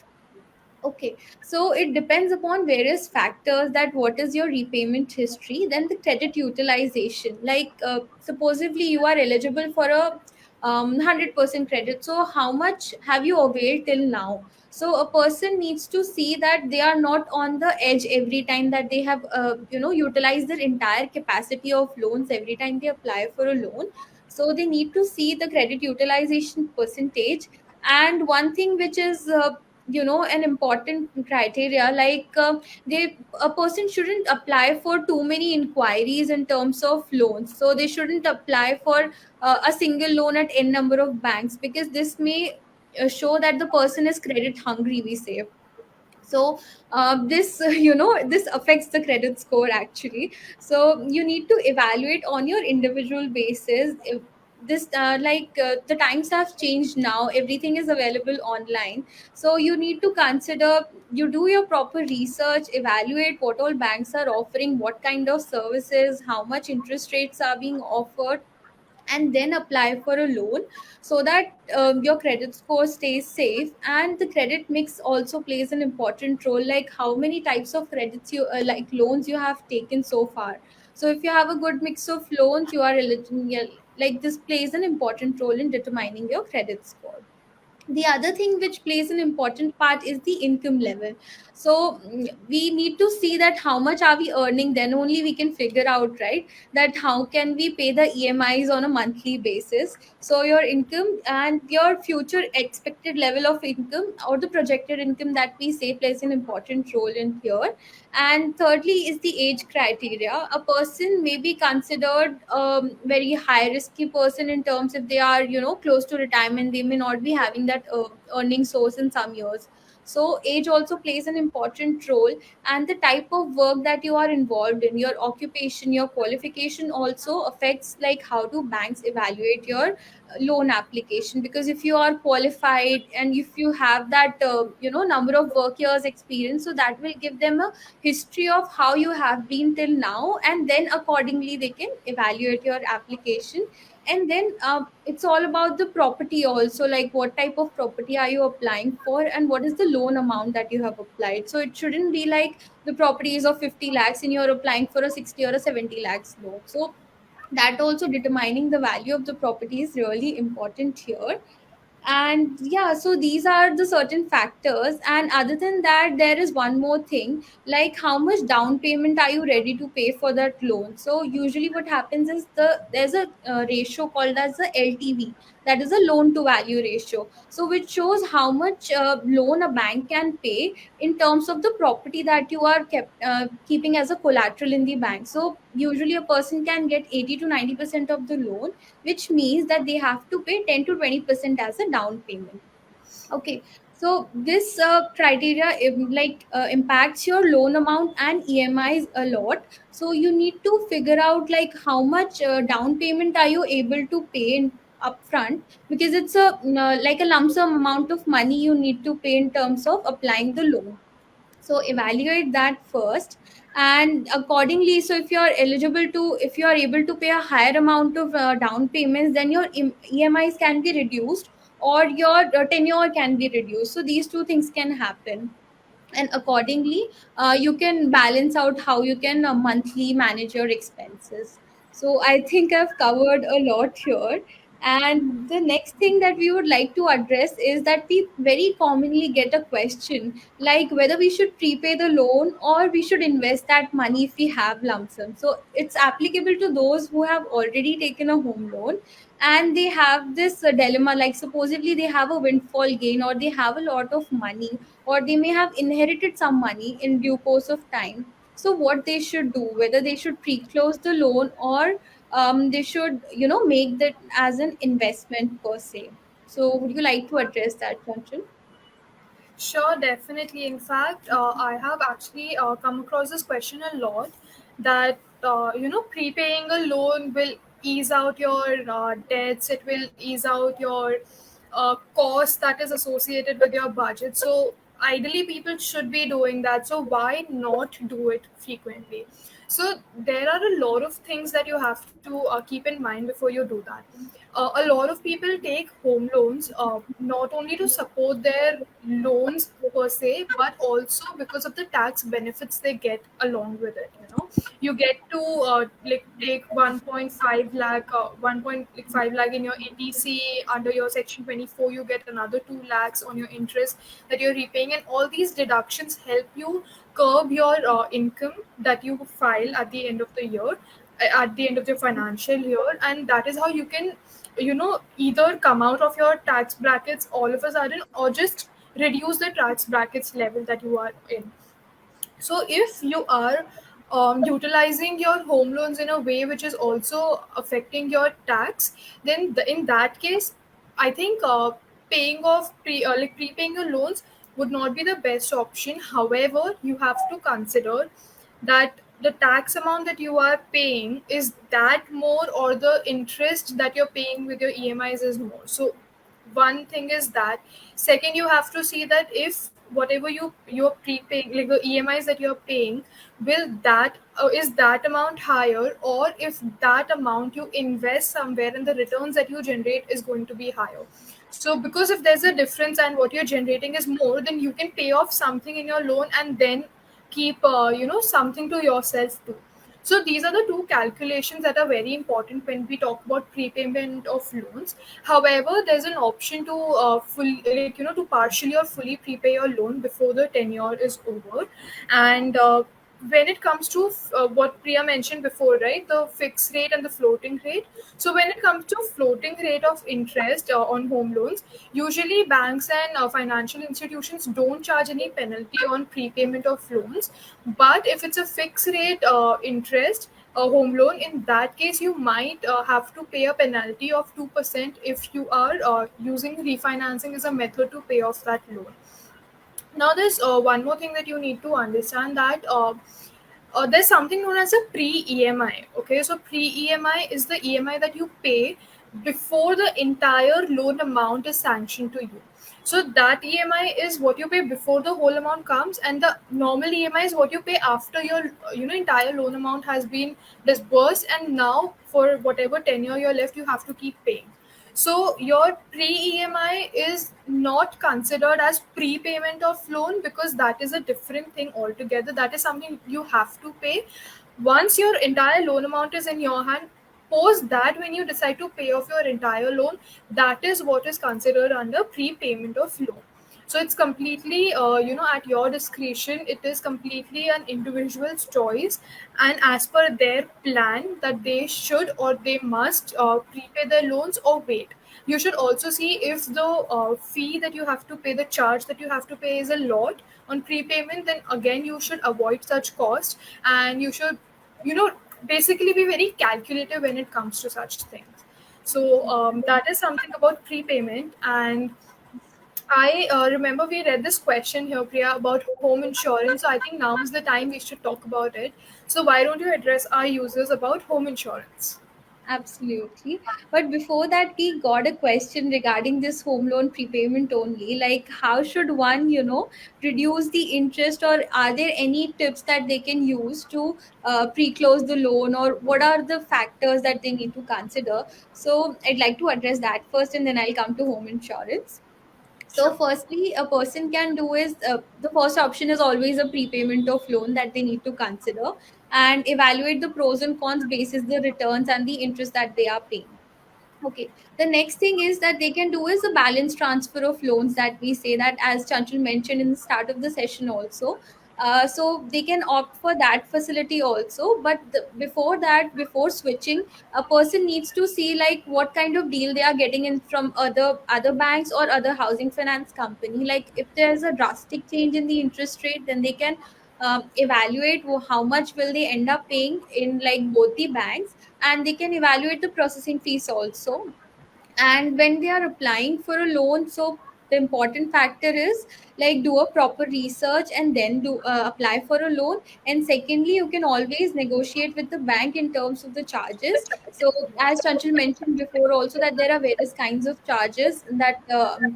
Okay, so it depends upon various factors, that what is your repayment history, then the credit utilization. Like, supposedly you are eligible for a 100% credit. So how much have you availed till now? So a person needs to see that they are not on the edge every time, that they have utilized their entire capacity of loans every time they apply for a loan. So they need to see the credit utilization percentage. And one thing which is an important criteria, like, they a person shouldn't apply for too many inquiries in terms of loans. So they shouldn't apply for a single loan at n number of banks, because this may show that the person is credit hungry, we say. So this this affects the credit score actually. So you need to evaluate on your individual basis. If this the times have changed now, everything is available online. So you need to consider, you do your proper research, evaluate what all banks are offering, what kind of services, how much interest rates are being offered, and then apply for a loan, so that your credit score stays safe. And the credit mix also plays an important role, like how many types of credits you like loans you have taken so far. So if you have a good mix of loans, you are eligible. Like, this plays an important role in determining your credit score. The other thing which plays an important part is the income level. So we need to see that how much are we earning, then only we can figure out, right, that how can we pay the emis on a monthly basis. So your income and your future expected level of income, or the projected income that we say, plays an important role in here. And thirdly is the age criteria. A person may be considered very high risky person, in terms, if they are close to retirement, they may not be having that earning source in some years. So age also plays an important role. And the type of work that you are involved in, your occupation, your qualification also affects, like, how do banks evaluate your loan application. Because if you are qualified, and if you have that number of work years experience, so that will give them a history of how you have been till now, and then accordingly they can evaluate your application. And then it's all about the property also, like what type of property are you applying for, and what is the loan amount that you have applied. So it shouldn't be like the property is of 50 lakhs and you're applying for a 60 or a 70 lakhs loan. So that also, determining the value of the property is really important here. And yeah, so these are the certain factors. And other than that, there is one more thing, like how much down payment are you ready to pay for that loan. So usually what happens is, there's a ratio called as the LTV, that is a loan to value ratio. So which shows how much loan a bank can pay in terms of the property that you are keeping as a collateral in the bank. So usually a person can get 80 to 90% of the loan, which means that they have to pay 10 to 20% as a down payment. Okay, so this criteria impacts your loan amount and emis a lot. So you need to figure out, like, how much down payment are you able to pay in upfront, because it's a like a lump sum amount of money you need to pay in terms of applying the loan. So evaluate that first, and accordingly, so if you are eligible to, if you are able to pay a higher amount of down payments, then your emis can be reduced, or your tenure can be reduced. So these two things can happen. And accordingly, you can balance out how you can monthly manage your expenses. So I think I've covered a lot here. And the next thing that we would like to address is that we very commonly get a question, like whether we should prepay the loan or we should invest that money if we have lump sum. So it's applicable to those who have already taken a home loan, and they have this dilemma, like supposedly they have a windfall gain, or they have a lot of money, or they may have inherited some money in due course of time. So what they should do, whether they should pre-close the loan, or they should make that as an investment per se. So would you like to address that, Kanchan? Sure, definitely. In fact, I have actually come across this question a lot, that prepaying a loan will ease out your debts. It will ease out your cost that is associated with your budget. So ideally, people should be doing that. So why not do it frequently? So there are a lot of things that you have to keep in mind before you do that. A lot of people take home loans not only to support their loans per se, but also because of the tax benefits they get along with it. You know, you get to like take 1.5 lakh, 1.5 lakh in your ATC under your Section 24. You get another 2 lakhs on your interest that you're repaying, and all these deductions help you curb your income that you file at the end of the year, at the end of the financial year, and that is how you can, you know, either come out of your tax brackets all of a sudden or just reduce the tax brackets level that you are in. So if you are utilizing your home loans in a way which is also affecting your tax, then in that case, I think paying off like prepaying your loans would not be the best option. However, you have to consider that the tax amount that you are paying is that more, or the interest that you're paying with your EMIs is more. So one thing is that. Second, you have to see that if whatever you're prepaying, like the EMIs that you're paying, will that is that amount higher, or if that amount you invest somewhere and the returns that you generate is going to be higher. So because if there's a difference and what you're generating is more, then you can pay off something in your loan and then keep something to yourself too. So these are the two calculations that are very important when we talk about prepayment of loans. However, there's an option to to partially or fully prepay your loan before the tenure is over. And when it comes to what Priya mentioned before, right, the fixed rate and the floating rate. So when it comes to floating rate of interest on home loans, usually banks and financial institutions don't charge any penalty on prepayment of loans. But if it's a fixed rate interest, a home loan, in that case you might have to pay a penalty of 2% if you are using refinancing as a method to pay off that loan. Now there's one more thing that you need to understand, that there's something known as a pre EMI. Okay, so pre EMI is the EMI that you pay before the entire loan amount is sanctioned to you. So that EMI is what you pay before the whole amount comes, and the normal EMI is what you pay after your entire loan amount has been disbursed, and now for whatever tenure you're left, you have to keep paying. So your pre-EMI is not considered as prepayment of loan, because that is a different thing altogether. That is something you have to pay once your entire loan amount is in your hand. Post that, when you decide to pay off your entire loan, that is what is considered under prepayment of loan. So it's completely at your discretion. It is completely an individual's choice, and as per their plan, that they should or they must prepay their loans or wait. You should also see if the fee that you have to pay, the charge that you have to pay, is a lot on prepayment. Then again, you should avoid such cost, and you should, you know basically be very calculative when it comes to such things. So that is something about prepayment. And I remember we read this question here, Priya, about home insurance. So I think now is the time we should talk about it. So why don't you address our users about home insurance? Absolutely. But before that, we got a question regarding this home loan prepayment only. Like, how should one, reduce the interest, or are there any tips that they can use to pre-close the loan, or what are the factors that they need to consider? So, I'd like to address that first, and then I'll come to home insurance. So, Sure. firstly, a person can do is the first option is always a prepayment of loan that they need to consider and evaluate the pros and cons basis the returns and the interest that they are paying. Okay. The next thing is that they can do is a balance transfer of loans that we say that, as Chanchal mentioned in the start of the session also. So they can opt for that facility also. But before that, before switching, a person needs to see like what kind of deal they are getting in from other banks or other housing finance company. Like if there's a drastic change in the interest rate, then they can evaluate how much will they end up paying in like both the banks, and they can evaluate the processing fees also. And when they are applying for a loan, so the important factor is like do a proper research and then do apply for a loan. And secondly, you can always negotiate with the bank in terms of the charges. So as Chanchal mentioned before also, that there are various kinds of charges that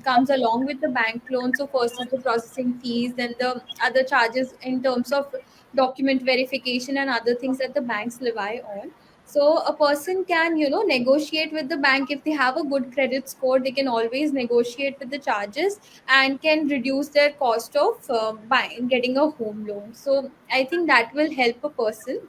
comes along with the bank loan. So first is the processing fees, then the other charges in terms of document verification and other things that the banks rely on. So a person can, negotiate with the bank. If they have a good credit score, they can always negotiate with the charges and can reduce their cost of buying getting a home loan. So I think that will help a person.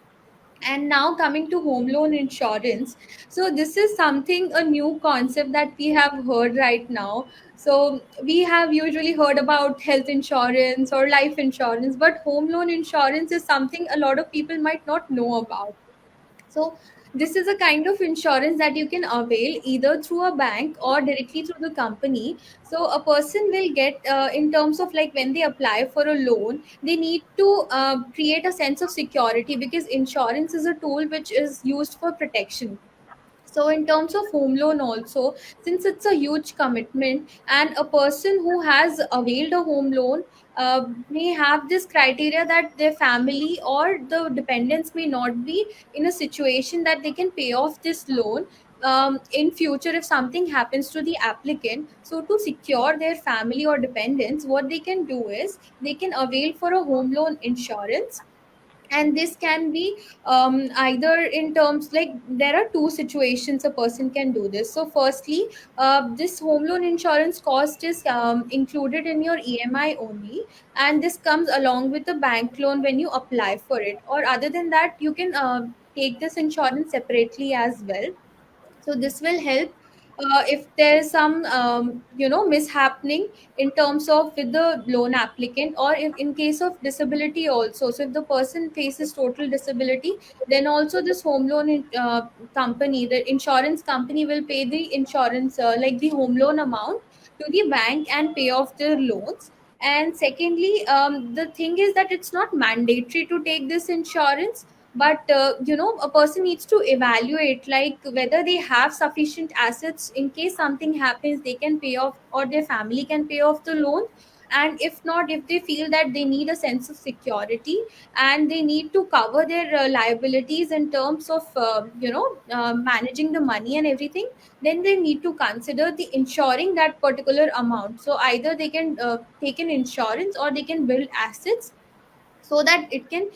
And now coming to home loan insurance, so this is something, a new concept that we have heard right now. So we have usually heard about health insurance or life insurance, but home loan insurance is something a lot of people might not know about. So this is a kind of insurance that you can avail either through a bank or directly through the company. So a person will get, in terms of like when they apply for a loan, they need to create a sense of security, because insurance is a tool which is used for protection. So in terms of home loan also, since it's a huge commitment, and a person who has availed a home loan may have this criteria that their family or the dependents may not be in a situation that they can pay off this loan in future if something happens to the applicant. So to secure their family or dependents, what they can do is they can avail for a home loan insurance. And this can be either in terms like, there are two situations a person can do this. So firstly, this home loan insurance cost is included in your EMI only, and this comes along with the bank loan when you apply for it. Or other than that, you can take this insurance separately as well. So this will help if there is some mishappening in terms of with the loan applicant, or if in case of disability also. So if the person faces total disability, then also this home loan company, the insurance company, will pay the insurance, like the home loan amount, to the bank and pay off their loans. And secondly, the thing is that it's not mandatory to take this insurance, but a person needs to evaluate like whether they have sufficient assets in case something happens, they can pay off, or their family can pay off the loan. And if not, if they feel that they need a sense of security and they need to cover their liabilities in terms of managing the money and everything, then they need to consider the insuring that particular amount. So either they can take an insurance, or they can build assets so that it can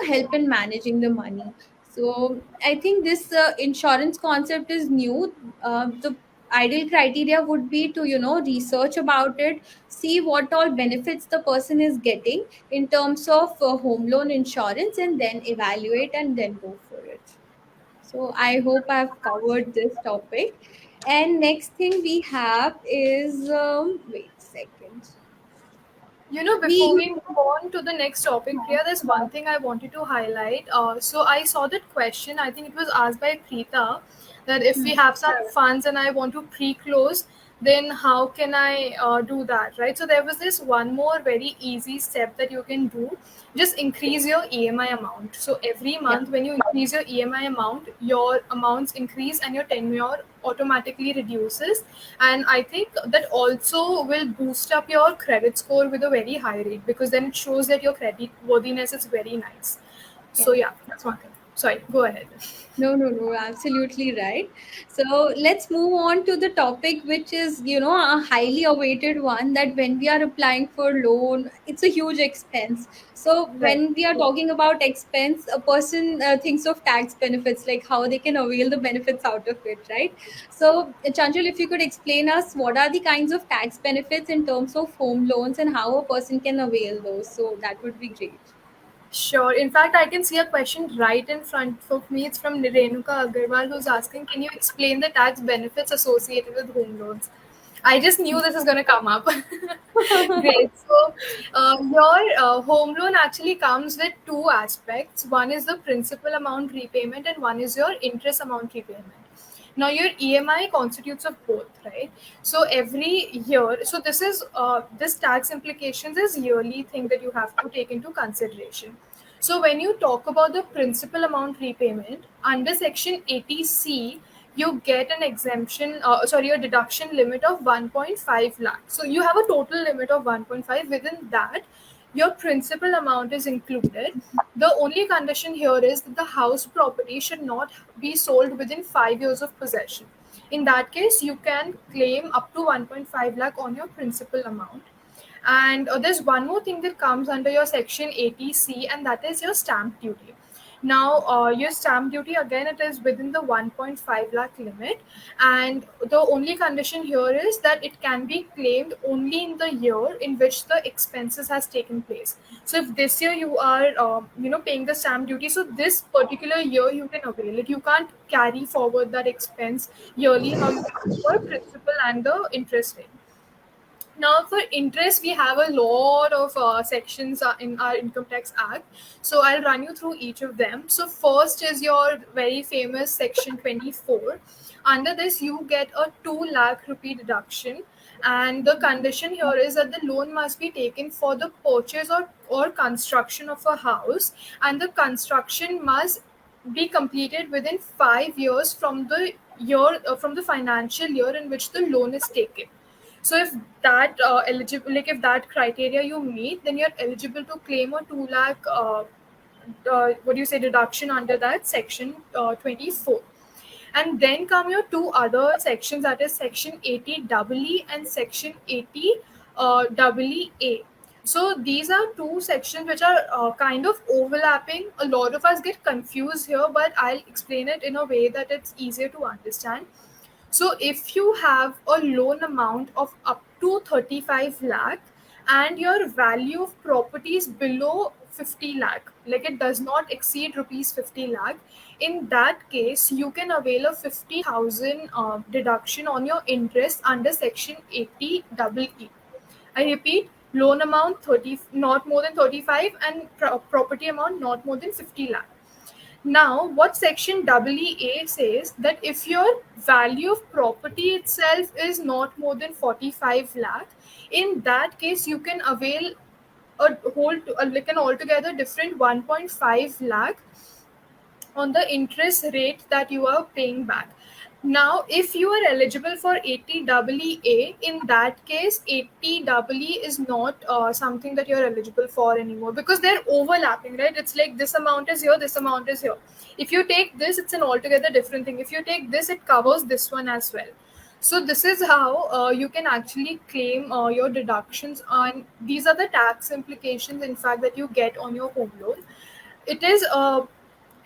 help in managing the money. So I think this insurance concept is new. The ideal criteria would be to research about it, see what all benefits the person is getting in terms of home loan insurance, and then evaluate and then go for it. So I hope I've covered this topic. And next thing we have is, wait a second, Before we we move on to the next topic, Priya, there's one thing I wanted to highlight. So I saw that question. I think it was asked by Preeta, that if we have some funds and I want to pre-close, then how can I do that, right? So there was this one more very easy step that you can do. Just increase your EMI amount. So every yeah. month when you increase your EMI amount, your amounts increase and your tenure automatically reduces. And I think that also will boost up your credit score with a very high rate, because then it shows that your credit worthiness is very nice. Yeah. So yeah, that's one thing. Sorry, go ahead. No, no, no, absolutely right. So let's move on to the topic, which is, a highly awaited one, that when we are applying for loan, it's a huge expense. So Right. when we are talking about expense, a person thinks of tax benefits, like how they can avail the benefits out of it, right? So Chanchal, if you could explain us what are the kinds of tax benefits in terms of home loans and how a person can avail those, so that would be great. Sure. In fact, I can see a question right in front of me. It's from Renuka Agarwal, who's asking, can you explain the tax benefits associated with home loans? I just knew this is going to come up. Great. So, your home loan actually comes with two aspects. One is the principal amount repayment, and one is your interest amount repayment. Now, your EMI constitutes of both, right? So every year, so this tax implications is yearly thing that you have to take into consideration. So when you talk about the principal amount repayment under Section 80C, you get an exemption, sorry, a deduction limit of 1.5 lakh. So you have a total limit of 1.5. Within that, your principal amount is included. The only condition here is that the house property should not be sold within 5 years of possession. In that case, you can claim up to 1.5 lakh on your principal amount. And there's one more thing that comes under your section 80C, and that is your stamp duty. Now, your stamp duty, again, it is within the 1.5 lakh limit, and the only condition here is that it can be claimed only in the year in which the expenses has taken place. So, if this year you are, paying the stamp duty, so this particular year you can avail it. You can't carry forward that expense yearly. Now, you have for principal and the interest rate. Now, for interest, we have a lot of sections in our Income Tax Act. So, I'll run you through each of them. So, first is your very famous Section 24. Under this, you get a 2 lakh rupee deduction. And the condition here is that the loan must be taken for the purchase or construction of a house, and the construction must be completed within 5 years from the from the financial year in which the loan is taken. So if that eligible, like if that criteria you meet, then you're eligible to claim a 2 lakh, what do you say, deduction under that section 24. And then come your two other sections, that is section 80EE and section 80EA. So these are two sections which are kind of overlapping. A lot of us get confused here, but I'll explain it in a way that it's easier to understand. So if you have a loan amount of up to 35 lakh and your value of property is below 50 lakh, like it does not exceed rupees 50 lakh, in that case you can avail a 50,000 deduction on your interest under section 80EE. I repeat, loan amount 30, not more than 35, and property amount not more than 50 lakh. Now, what section EEA says that if your value of property itself is not more than 45 lakh, in that case you can avail a whole like an altogether different 1.5 lakh on the interest rate that you are paying back. Now, if you are eligible for 80EE, in that case, 80EE is not something that you're eligible for anymore because they're overlapping, right? It's like this amount is here, this amount is here. If you take this, it's an altogether different thing. If you take this, it covers this one as well. So this is how you can actually claim your deductions, and these are the tax implications, in fact, that you get on your home loan. It is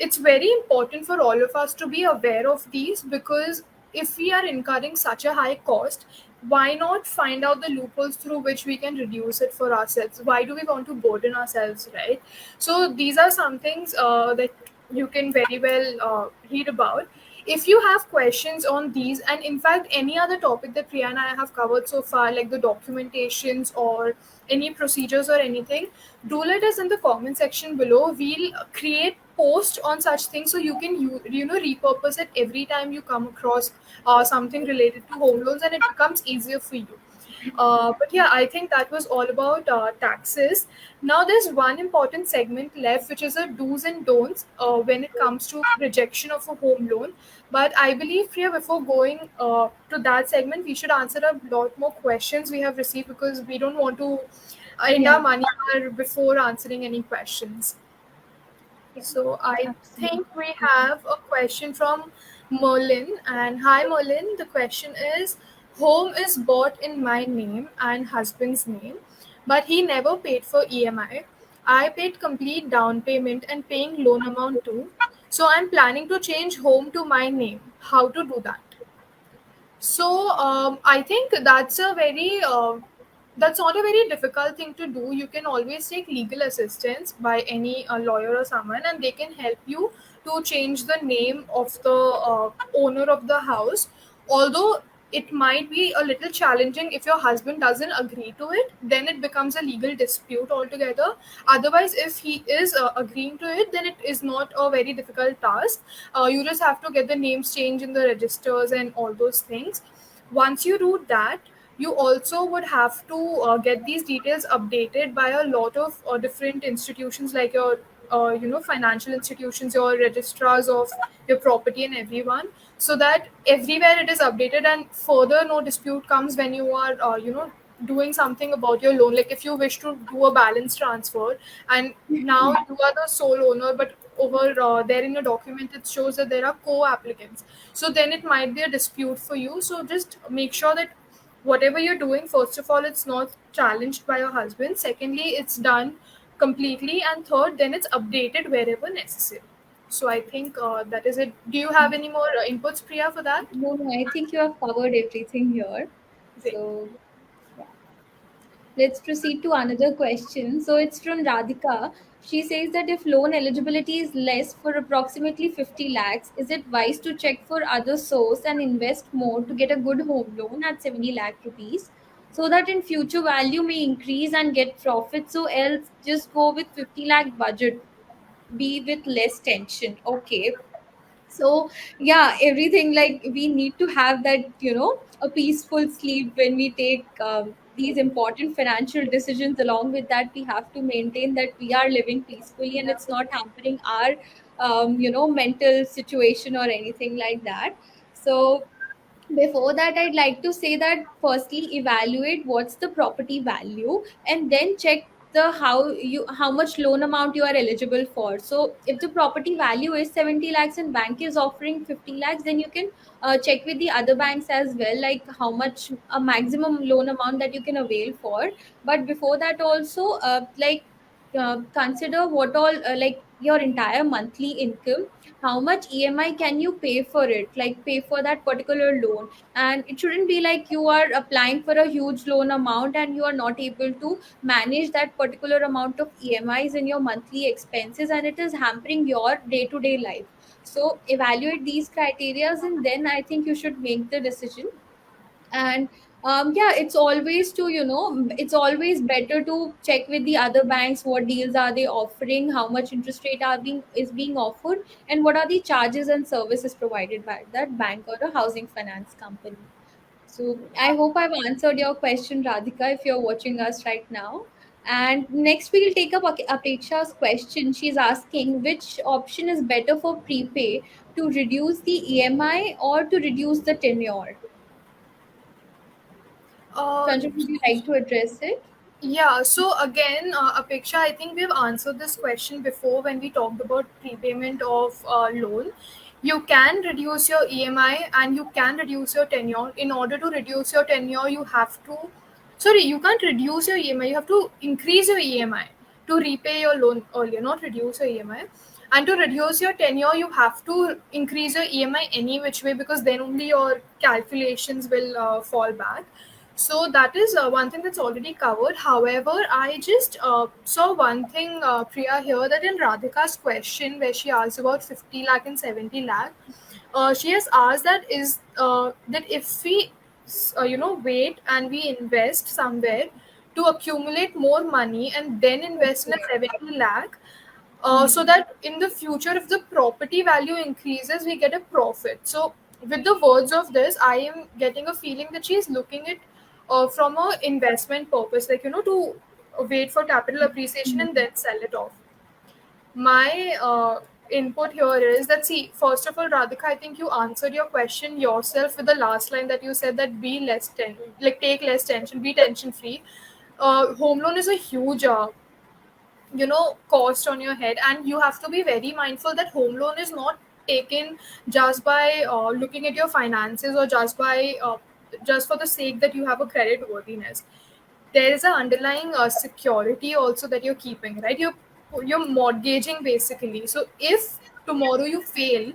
it's very important for all of us to be aware of these, because if we are incurring such a high cost, why not find out the loopholes through which we can reduce it for ourselves? Why do we want to burden ourselves, right? So these are some things that you can very well read about. If you have questions on these, and in fact any other topic that Priya and I have covered so far, like the documentations or any procedures or anything, do let us in the comment section below. We'll create post on such things so you can repurpose it every time you come across something related to home loans, and it becomes easier for you. But yeah, I think that was all about taxes. Now there's one important segment left, which is a do's and don'ts when it comes to rejection of a home loan. But I believe, Priya, before going to that segment, we should answer a lot more questions we have received, because we don't want to end our Yeah, money before answering any questions. yeah, So I absolutely. think we have a question from Merlin. And hi Merlin, the question is, home is bought in my name and husband's name, but he never paid for EMI. I paid complete down payment and paying loan amount too. So I'm planning to change home to my name. How to do that? So I think that's not a very difficult thing to do. You can always take legal assistance by any lawyer or someone, and they can help you to change the name of the owner of the house. Although it might be a little challenging if your husband doesn't agree to it, then it becomes a legal dispute altogether. Otherwise, if he is agreeing to it, then it is not a very difficult task. You just have to get the names changed in the registers and all those things. Once you do that, you also would have to get these details updated by a lot of different institutions, like your financial institutions, your registrars of your property and everyone, so that everywhere it is updated, and further no dispute comes when you are doing something about your loan. Like if you wish to do a balance transfer, and now you are the sole owner, but over there in your document it shows that there are co-applicants, so then it might be a dispute for you. So just make sure that whatever you're doing, first of all, it's not challenged by your husband. Secondly, it's done completely. And third, then it's updated wherever necessary. So I think that is it. Do you have any more inputs, Priya, for that? No, no, I think you have covered everything here. Great. So yeah. Let's proceed to another question. So it's from Radhika. She says that if loan eligibility is less for approximately 50 lakhs, is it wise to check for other source and invest more to get a good home loan at 70 lakh rupees so that in future value may increase and get profit? So else just go with 50 lakh budget, be with less tension. Okay, so yeah, everything, like we need to have that, a peaceful sleep when we take these important financial decisions. Along with that, we have to maintain that we are living peacefully and Yeah. it's not hampering our mental situation or anything like that. So before that, I'd like to say that firstly evaluate what's the property value and then check the how much loan amount you are eligible for. So if the property value is 70 lakhs and bank is offering 50 lakhs, then you can check with the other banks as well, like how much a maximum loan amount that you can avail for. But before that also, consider what all, like your entire monthly income, how much EMI can you pay for it, like pay for that particular loan. And it shouldn't be like you are applying for a huge loan amount and you are not able to manage that particular amount of EMIs in your monthly expenses, and it is hampering your day to day life. So evaluate these criterias and then I think you should make the decision. And yeah, it's always to, it's always better to check with the other banks what deals are they offering, how much interest rate is being offered, and what are the charges and services provided by that bank or a housing finance company. So I hope I've answered your question, Radhika, if you're watching us right now. And next we'll take up Apeksha's question. She's asking which option is better for prepay, to reduce the EMI or to reduce the tenure. Uh, Sanjay, would you like to address it? Yeah, so again, Apeksha, I think we've answered this question before when we talked about prepayment of loan. You can reduce your EMI and you can reduce your tenure. In order to reduce your tenure, you have to, sorry, you can't reduce your EMI, you have to increase your EMI to repay your loan earlier, not reduce your EMI. And to reduce your tenure, you have to increase your EMI any which way, because then only your calculations will fall back. So that is one thing that's already covered. However, I just saw one thing, Priya, here, that in Radhika's question, where she asked about 50 lakh and 70 lakh, she has asked that if we, wait and we invest somewhere to accumulate more money and then invest in a 70 lakh, so Hmm. that in the future, if the property value increases, we get a profit. So with the words of this, I am getting a feeling that she is looking at from a investment purpose, like, to wait for capital appreciation and then sell it off. My input here is that, see, first of all, Radhika, I think you answered your question yourself with the last line that you said, that be less like take less tension, be tension free. Home loan is a huge cost on your head, and you have to be very mindful that home loan is not taken just by looking at your finances, or just for the sake that you have a credit worthiness. There is an underlying security also that you're keeping, right? You're mortgaging basically. So if tomorrow you fail,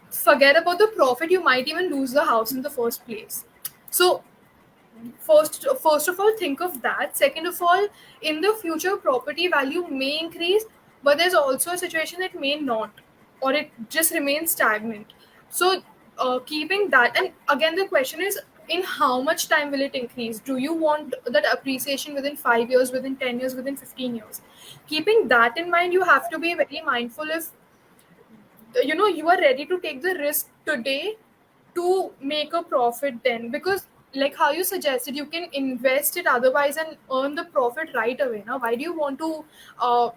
forget about the profit, you might even lose the house in the first place. So first of all, think of that. Second of all, in the future, property value may increase, but there's also a situation that may not, or it just remains stagnant. So keeping that, and again the question is, in how much time will it increase? Do you want that appreciation within 5 years, within 10 years, within 15 years? Keeping that in mind, you have to be very mindful if you are ready to take the risk today to make a profit then. Because, like how you suggested, you can invest it otherwise and earn the profit right away. Now, why do you want to uh,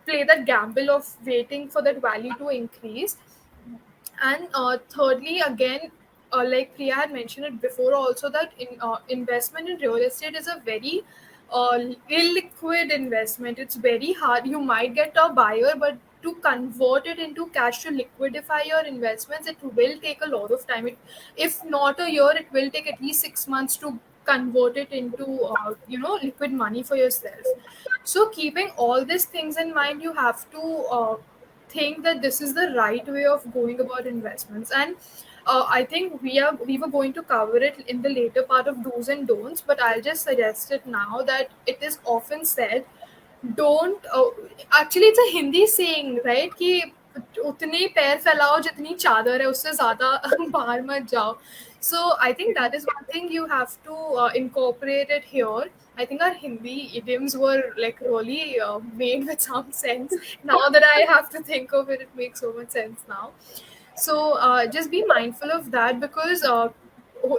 play that gamble of waiting for that value to increase? And thirdly, again, like Priya had mentioned it before also, that investment in real estate is a very illiquid investment. It's very hard. You might get a buyer, but to convert it into cash, to liquidify your investments, it will take a lot of time. If not a year, it will take at least 6 months to convert it into liquid money for yourself. So keeping all these things in mind, you have to think that this is the right way of going about investments. And I think we were going to cover it in the later part of do's and don'ts, but I'll just suggest it now that it is often said, don't actually it's a Hindi saying, right, कि उतने ही पैर फैलाओ जितनी चादर है, उससे ज्यादा बाहर मत जाओ. So I think that is one thing you have to incorporate it here. I think our Hindi idioms were like really made with some sense. Now that I have to think of it, it makes so much sense now. So just be mindful of that, because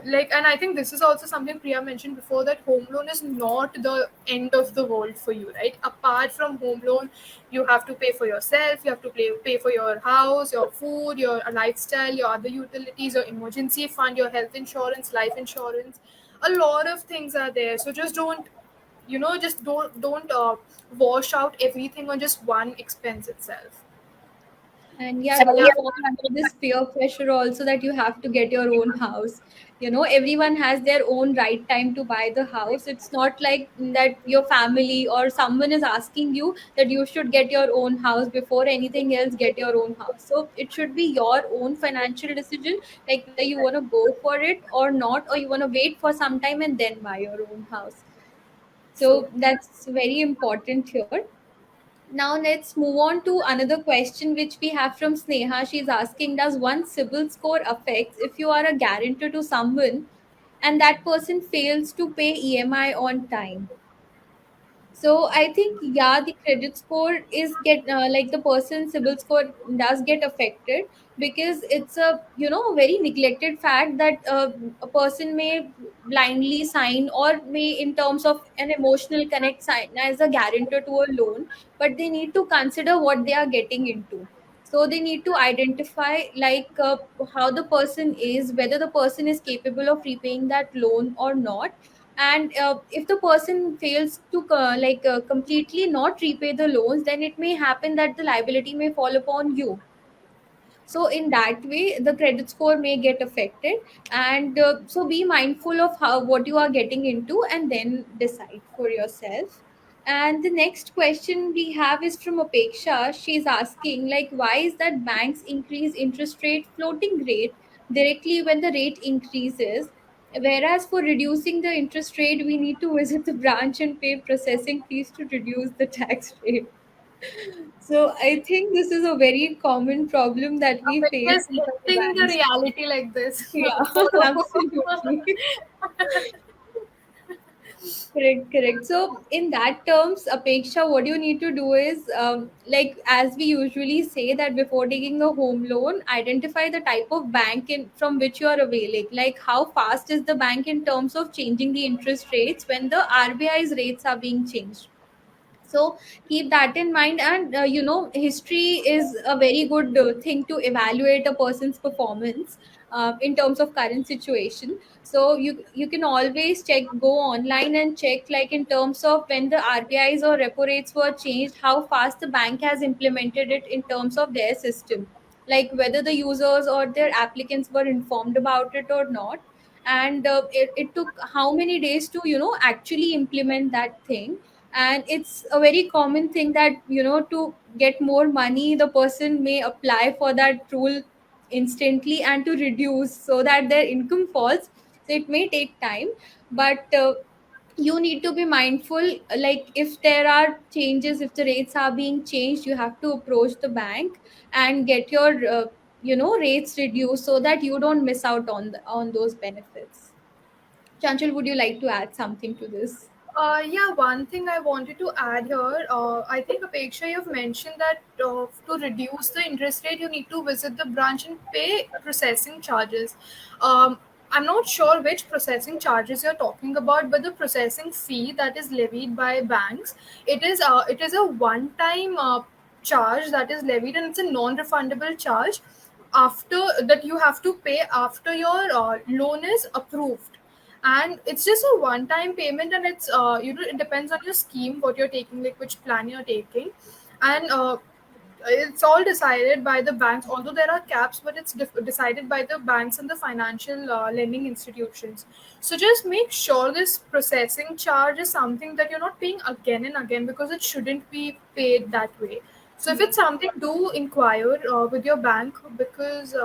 like, and I think this is also something Priya mentioned before, that home loan is not the end of the world for you, right? Apart from home loan, you have to pay for yourself, you have to pay for your house, your food, your lifestyle, your other utilities, your emergency fund, your health insurance, life insurance. A lot of things are there. So just don't, just don't wash out everything on just one expense itself. And yeah, So don't yeah. fall under this peer pressure also that you have to get your own house. Everyone has their own right time to buy the house. It's not like that your family or someone is asking you that you should get your own house before anything else, get your own house. So it should be your own financial decision, like whether you want to go for it or not, or you want to wait for some time and then buy your own house. True. So that's very important here. Now let's move on to another question which we have from Sneha. She's asking, does one CIBIL score affects if you are a guarantor to someone and that person fails to pay EMI on time? So I think, yeah, the credit score is get like the person's CIBIL score does get affected, because it's a very neglected fact that a person may blindly sign, or may in terms of an emotional connect sign as a guarantor to a loan, but they need to consider what they are getting into. So they need to identify, like, how the person is, whether the person is capable of repaying that loan or not. And if the person fails to completely not repay the loans, then it may happen that the liability may fall upon you. So in that way the credit score may get affected. And so be mindful of how what you are getting into, and then decide for yourself. And the next question we have is from Apeksha. She's asking, like, why is that banks increase interest rate floating rate directly when the rate increases, whereas for reducing the interest rate we need to visit the branch and pay processing fees to reduce the tax rate? So I think this is a very common problem that we face Just with our hitting the banks. reality like this. Yeah, absolutely. Correct, correct. So in that terms, Apeksha, what you need to do is, like, as we usually say, that before taking a home loan, identify the type of bank in from which you are availing. Like, how fast is the bank in terms of changing the interest rates when the RBI's rates are being changed. So keep that in mind. And history is a very good thing to evaluate a person's performance in terms of current situation. So you can always go online and check, like, in terms of when the RBI's or repo rates were changed, how fast the bank has implemented it in terms of their system, like whether the users or their applicants were informed about it or not. And it took how many days to actually implement that thing. And it's a very common thing that to get more money, the person may apply for that rule instantly and to reduce so that their income falls. So it may take time, but you need to be mindful, like, if there are changes, if the rates are being changed, you have to approach the bank and get your rates reduced, so that you don't miss out on those benefits. Chanchal, would you like to add something to this? Yeah, one thing I wanted to add here, I think Apeksha, you've mentioned that to reduce the interest rate, you need to visit the branch and pay processing charges. Um, I'm not sure which processing charges you're talking about, but the processing fee that is levied by banks, it is a one-time charge that is levied, and it's a non-refundable charge after that you have to pay after your loan is approved. And it's just a one time payment, and it's it depends on your scheme what you're taking, like which plan you're taking. And it's all decided by the banks, although there are caps, but it's decided by the banks and the financial lending institutions. So just make sure this processing charge is something that you're not paying again and again, because it shouldn't be paid that way. So if Yeah. it's something, do inquire with your bank, because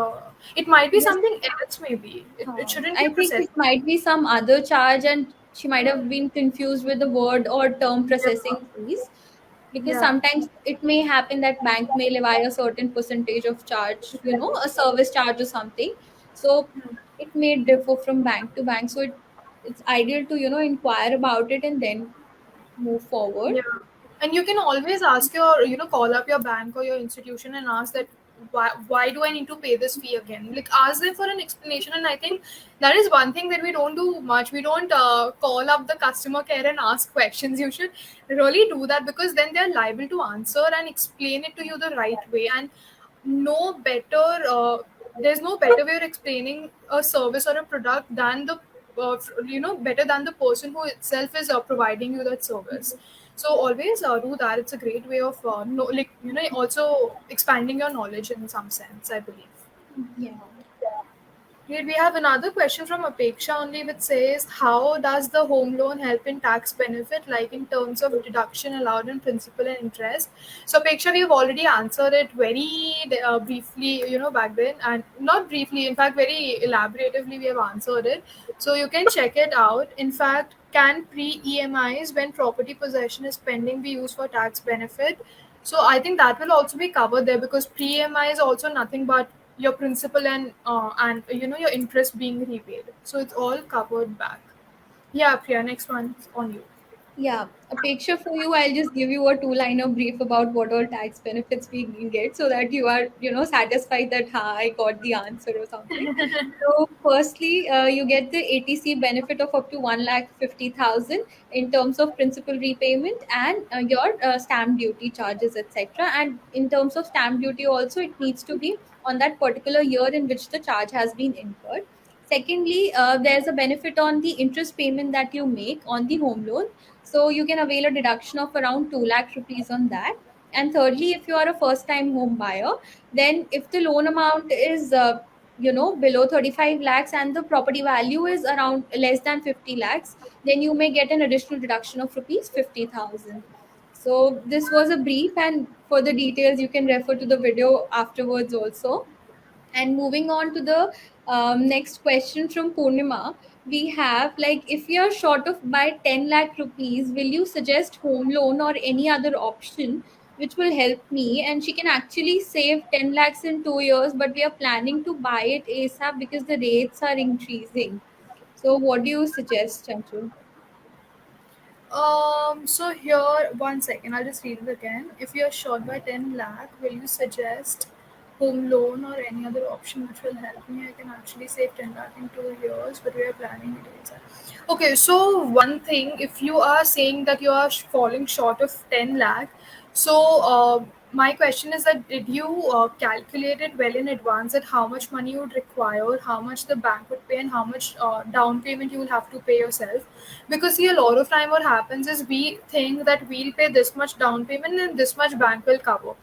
it might be Yes. something else. Maybe it shouldn't be I think processing. it might be some other charge, and she might have been confused with the word or term Yeah, processing fees, because yeah, sometimes it may happen that bank may levy a certain percentage of charge, a service charge or something. So it may differ from bank to bank. So it's ideal to inquire about it and then move forward. yeah. And you can always ask your, call up your bank or your institution and ask that, why do I need to pay this fee again? Like, ask them for an explanation. And I think that is one thing that we don't do much. We don't call up the customer care and ask questions. You should really do that, because then they're liable to answer and explain it to you the right way. And no better, there's no better way of explaining a service or a product than better than the person who itself is providing you that service. So always do that. It's a great way of also expanding your knowledge in some sense, I believe. Yeah. Here we have another question from Apeksha only, which says, how does the home loan help in tax benefit, like in terms of deduction allowed in principal and interest? So Apeksha, we've already answered it very briefly, back then, and not briefly, in fact, very elaboratively we have answered it. So you can check it out. In fact, can pre-EMIs when property possession is pending be used for tax benefit? So I think that will also be covered there, because pre-EMI is also nothing but your principal and your interest being repaid. So it's all covered back. Yeah, Priya, next one's on you. Yeah, a picture for you. I'll just give you a two-liner brief about what all tax benefits we can get, so that you are, satisfied that I got the answer or something. So, firstly, you get the ATC benefit of up to 1,50,000 in terms of principal repayment and your stamp duty charges, etc. And in terms of stamp duty, also it needs to be on that particular year in which the charge has been incurred. Secondly, there's a benefit on the interest payment that you make on the home loan, so you can avail a deduction of around 2 lakh rupees on that. And thirdly, if you are a first time home buyer, then if the loan amount is below 35 lakhs and the property value is around less than 50 lakhs, then you may get an additional deduction of rupees 50,000. So this was a brief, and for the details you can refer to the video afterwards also. And moving on to the next question from Purnima, we have like, if you're short of by 10 lakh rupees, will you suggest home loan or any other option which will help me? And she can actually save 10 lakhs in 2 years, but we are planning to buy it ASAP because the rates are increasing. So, what do you suggest, Chanchu? So here, one second, I'll just read it again. If you're short by 10 lakh, will you suggest home loan or any other option which will help me? I can actually save 10 lakh in 2 years, but we are planning it inside. Okay, so one thing, if you are saying that you are falling short of 10 lakh, so my question is that, did you calculate it well in advance that how much money you would require, how much the bank would pay, and how much down payment you will have to pay yourself? Because see, a lot of time what happens is we think that we'll pay this much down payment and this much bank will cover.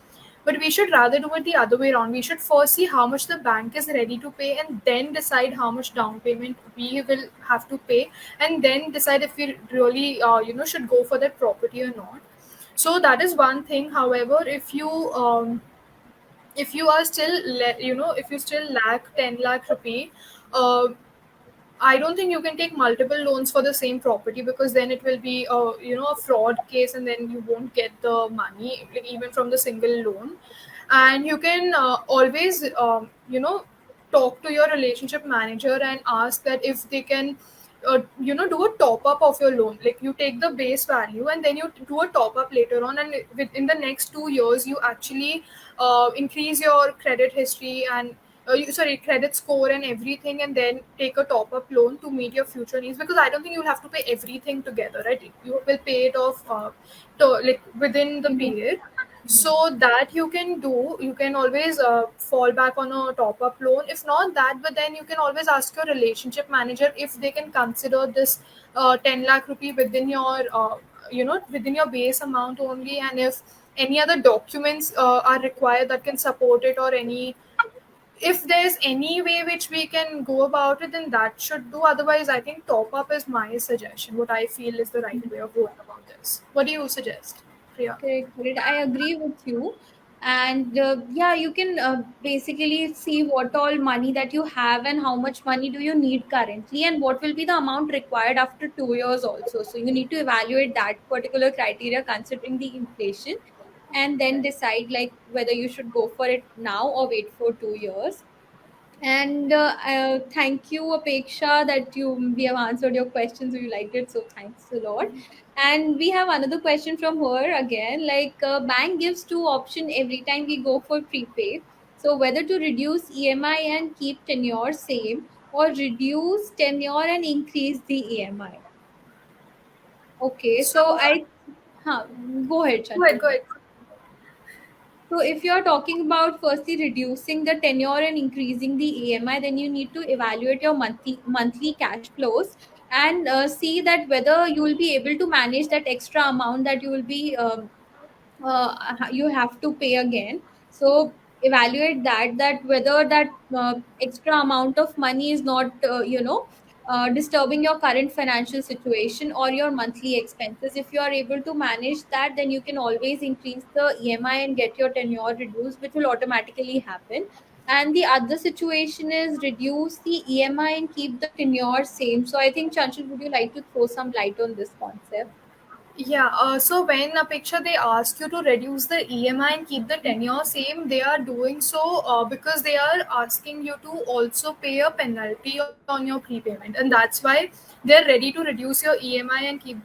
But we should rather do it the other way around. We should first see how much the bank is ready to pay, and then decide how much down payment we will have to pay, and then decide if we really should go for that property or not. So that is one thing. However, if you are still if you still lack 10 lakh rupee, uh, I don't think you can take multiple loans for the same property, because then it will be a fraud case, and then you won't get the money, like, even from the single loan. And you can always talk to your relationship manager and ask that if they can do a top up of your loan. Like, you take the base value and then you do a top up later on, and within the next 2 years you actually increase your credit history and credit score and everything, and then take a top up loan to meet your future needs. Because I don't think you'll have to pay everything together, right? You will pay it off like within the period. So that you can do, you can always fall back on a top up loan. If not that, but then you can always ask your relationship manager if they can consider this 10 lakh rupee within your within your base amount only. And if any other documents are required that can support it, or any, if there's any way which we can go about it, then that should do. Otherwise, I think top up is my suggestion, what I feel is the right way of going about this. What do you suggest, Priya? Correct, correct. I agree with you. And yeah, you can basically see what all money that you have and how much money do you need currently and what will be the amount required after 2 years also. So you need to evaluate that particular criteria considering the inflation and then decide like whether you should go for it now or wait for 2 years. And thank you, Apeksha, that we have answered your questions. We liked it, so thanks a lot. And we have another question from her again. Like, bank gives two option every time we go for prepay. So whether to reduce EMI and keep tenure same, or reduce tenure and increase the EMI. Okay, so So, huh, go ahead, go ahead, Chanchal. go ahead. So if you're talking about firstly reducing the tenure and increasing the EMI, then you need to evaluate your monthly cash flows and see that whether you will be able to manage that extra amount that you will be you have to pay again. So evaluate that whether that extra amount of money is not disturbing your current financial situation or your monthly expenses. If you are able to manage that, then you can always increase the EMI and get your tenure reduced, which will automatically happen. And the other situation is reduce the EMI and keep the tenure same. So I think, Chanchal, would you like to throw some light on this concept? Yeah, so when a picture they ask you to reduce the EMI and keep the tenure same, they are doing so because they are asking you to also pay a penalty on your prepayment, and that's why they're ready to reduce your EMI and keep.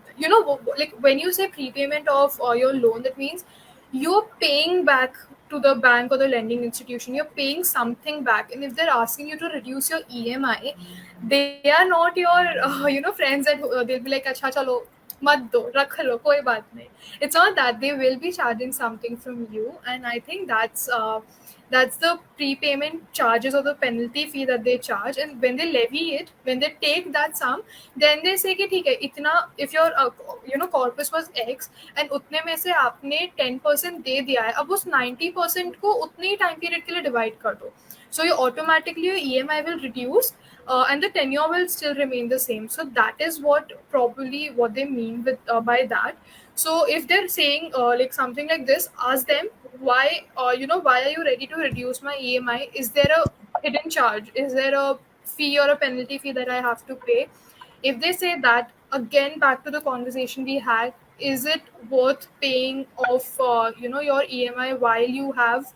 Like when you say prepayment of your loan, that means you're paying back to the bank or the lending institution. You're paying something back, and if they're asking you to reduce your EMI, they are not your friends that they'll be like, अच्छा चलो मत दो रख लो कोई बात नहीं. It's not that they will be charging something from you, and I think that's the prepayment charges or the penalty fee that they charge. And when they levy it, when they take that sum, then they say कि ठीक है इतना, if your corpus was X and उतने में से आपने 10% दे दिया है, अब उस 90% को उतने ही टाइम पीरियड के लिए डिवाइड कर दो. So you automatically your EMI will reduce, and the tenure will still remain the same. So that is what probably what they mean with by that. So if they're saying like something like this, ask them why, why are you ready to reduce my EMI? Is there a hidden charge? Is there a fee or a penalty fee that I have to pay? If they say that, again back to the conversation we had, is it worth paying off your EMI while you have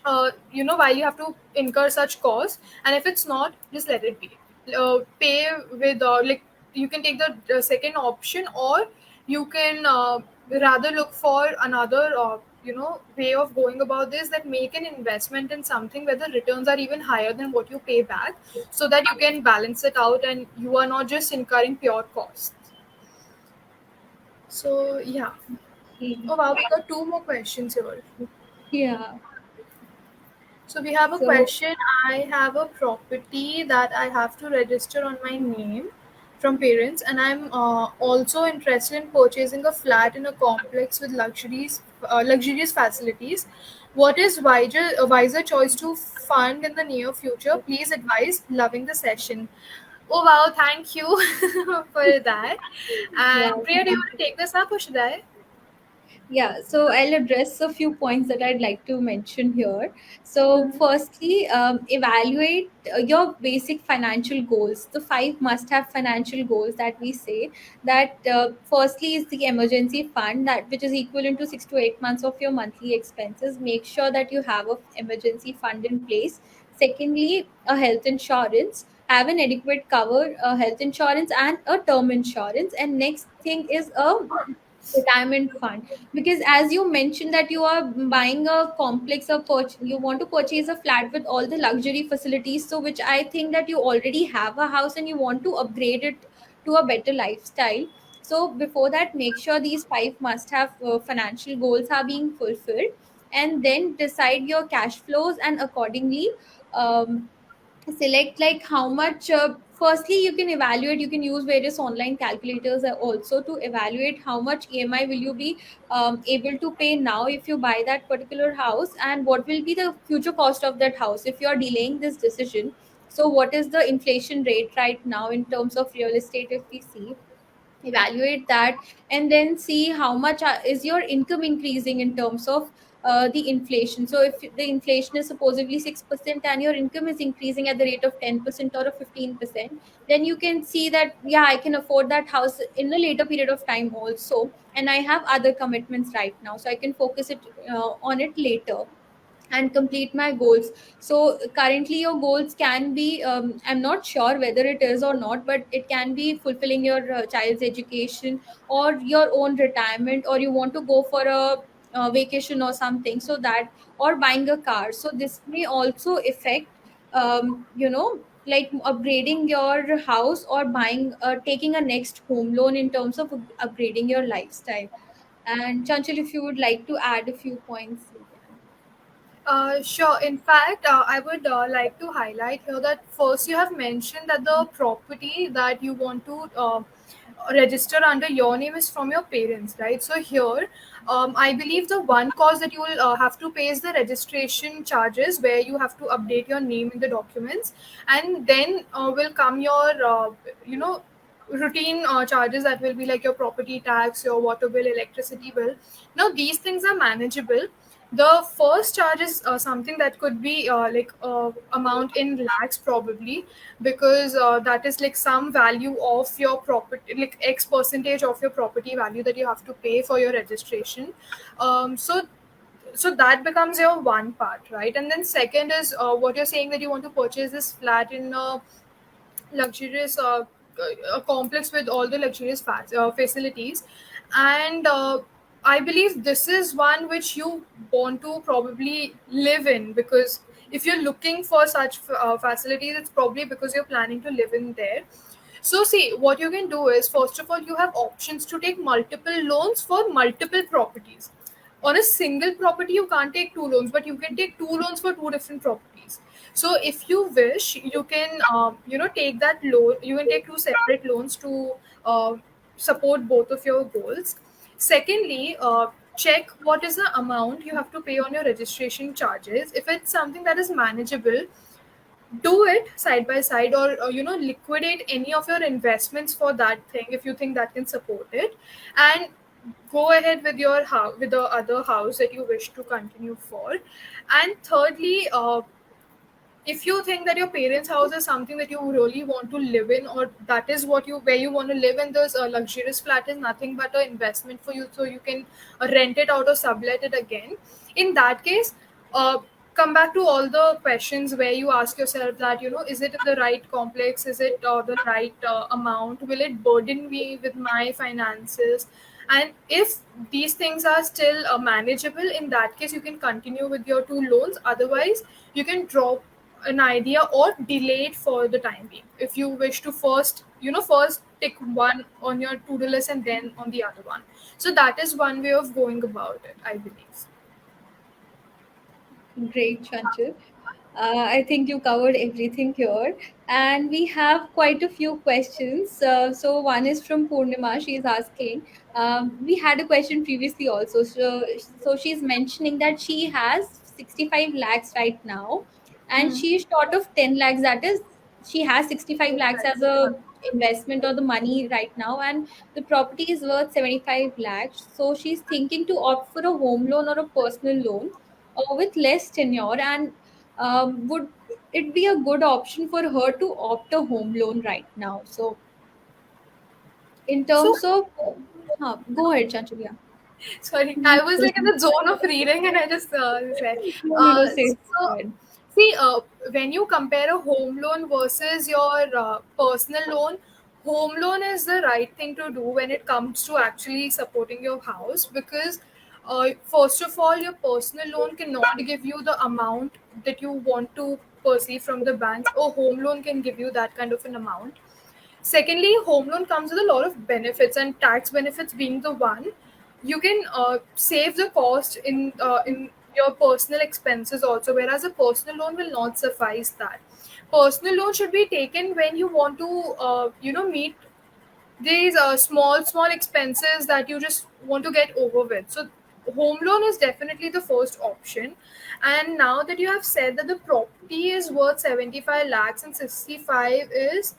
while you have to incur such costs? And if it's not, just let it be. Pay with like, you can take the second option, or you can rather look for another way of going about this, that make an investment in something where the returns are even higher than what you pay back, so that you can balance it out and you are not just incurring pure costs. So yeah. Okay. Oh wow, we got two more questions here. Yeah. So we have a So question. I have a property that I have to register on my name from parents, and I'm also interested in purchasing a flat in a complex with luxurious facilities. What is a wiser choice to fund in the near future? Please advise. Loving the session. Oh wow, thank you for that. yeah. And Priya, do you want to take this up, or should I? Yeah, so I'll address a few points that I'd like to mention here. So, Mhm. firstly, evaluate your basic financial goals. The five must have financial goals that we say that firstly is the emergency fund, that which is equivalent to 6 to 8 months of your monthly expenses. Make sure that you have a emergency fund in place. Secondly, a health insurance. Have an adequate cover, a health insurance and a term insurance. And next thing is a retirement fund, because as you mentioned that you are buying a complex or you want to purchase a flat with all the luxury facilities, so which I think that you already have a house and you want to upgrade it to a better lifestyle. So before that, make sure these five must have financial goals are being fulfilled, and then decide your cash flows and accordingly um, select like how much firstly you can evaluate, you can use various online calculators also to evaluate how much EMI will you be able to pay now if you buy that particular house, and what will be the future cost of that house if you are delaying this decision. So what is the inflation rate right now in terms of real estate, if we see, evaluate that, and then see how much is your income increasing in terms of the inflation. So if the inflation is supposedly 6% and your income is increasing at the rate of 10% or a 15%, then you can see that yeah, I can afford that house in a later period of time also, and I have other commitments right now, so I can focus it on it later and complete my goals. So currently your goals can be I'm not sure whether it is or not, but it can be fulfilling your child's education or your own retirement, or you want to go for a vacation or something, so that, or buying a car. So this may also affect like upgrading your house or buying taking a next home loan in terms of upgrading your lifestyle. And Chanchal, if you would like to add a few points, you can. Sure. In fact, I would like to highlight here that first you have mentioned that the property that you want to register under your name is from your parents, right? So here, I believe the one cost that you will have to pay is the registration charges, where you have to update your name in the documents, and then will come your, routine charges that will be like your property tax, your water bill, electricity bill. Now these things are manageable. The first charge is something that could be like amount in lakhs probably, because that is like some value of your property, like X percentage of your property value that you have to pay for your registration. So that becomes your one part, right? And then second is what you're saying, that you want to purchase this flat in a luxurious a complex with all the luxurious facilities. And I believe this is one which you want to probably live in, because if you're looking for such facilities, it's probably because you're planning to live in there. So see, what you can do is, first of all, you have options to take multiple loans for multiple properties. On a single property, you can't take two loans, but you can take two loans for two different properties. So if you wish, you can take that loan. You can take two separate loans to support both of your goals. Secondly, check what is the amount you have to pay on your registration charges. If it's something that is manageable, do it side by side, or liquidate any of your investments for that thing if you think that can support it, and go ahead with your house, with the other house that you wish to continue for. And thirdly, if you think that your parents house is something that you really want to live in, or that is what you, where you want to live, and this luxurious flat is nothing but an investment for you, so you can rent it out or sublet it again, in that case, uh, come back to all the questions where you ask yourself that, is it the right complex, is it the right amount, will it burden me with my finances? And if these things are still manageable, in that case you can continue with your two loans. Otherwise, you can drop an idea or delay it for the time being, if you wish to first tick one on your to-do list and then on the other one. So that is one way of going about it, I believe. Great, Chanchal. I think you covered everything here. And we have quite a few questions. So, one is from Purnima. She is asking, we had a question previously also. So she's mentioning that she has 65 lakhs right now, and Hmm. she is short of 10 lakhs. That is, she has 65 lakhs as a investment or the money right now, and the property is worth 75 lakhs. So she's thinking to opt for a home loan or a personal loan with less tenure, and would it be a good option for her to opt a home loan right now? So in So terms of go ahead, Chanchal. sorry, I was like in the zone of reading and I just said. No, no, no, say So, go ahead. see, when you compare a home loan versus your personal loan, home loan is the right thing to do when it comes to actually supporting your house, because first of all, your personal loan cannot give you the amount that you want to perceive from the banks. A home loan can give you that kind of an amount. Secondly, home loan comes with a lot of benefits, and tax benefits being the one. You can save the cost in your personal expenses also, whereas a personal loan will not suffice that. Personal loan should be taken when you want to meet these small expenses that you just want to get over with. So home loan is definitely the first option. And now that you have said that the property is worth 75 lakhs and 65 is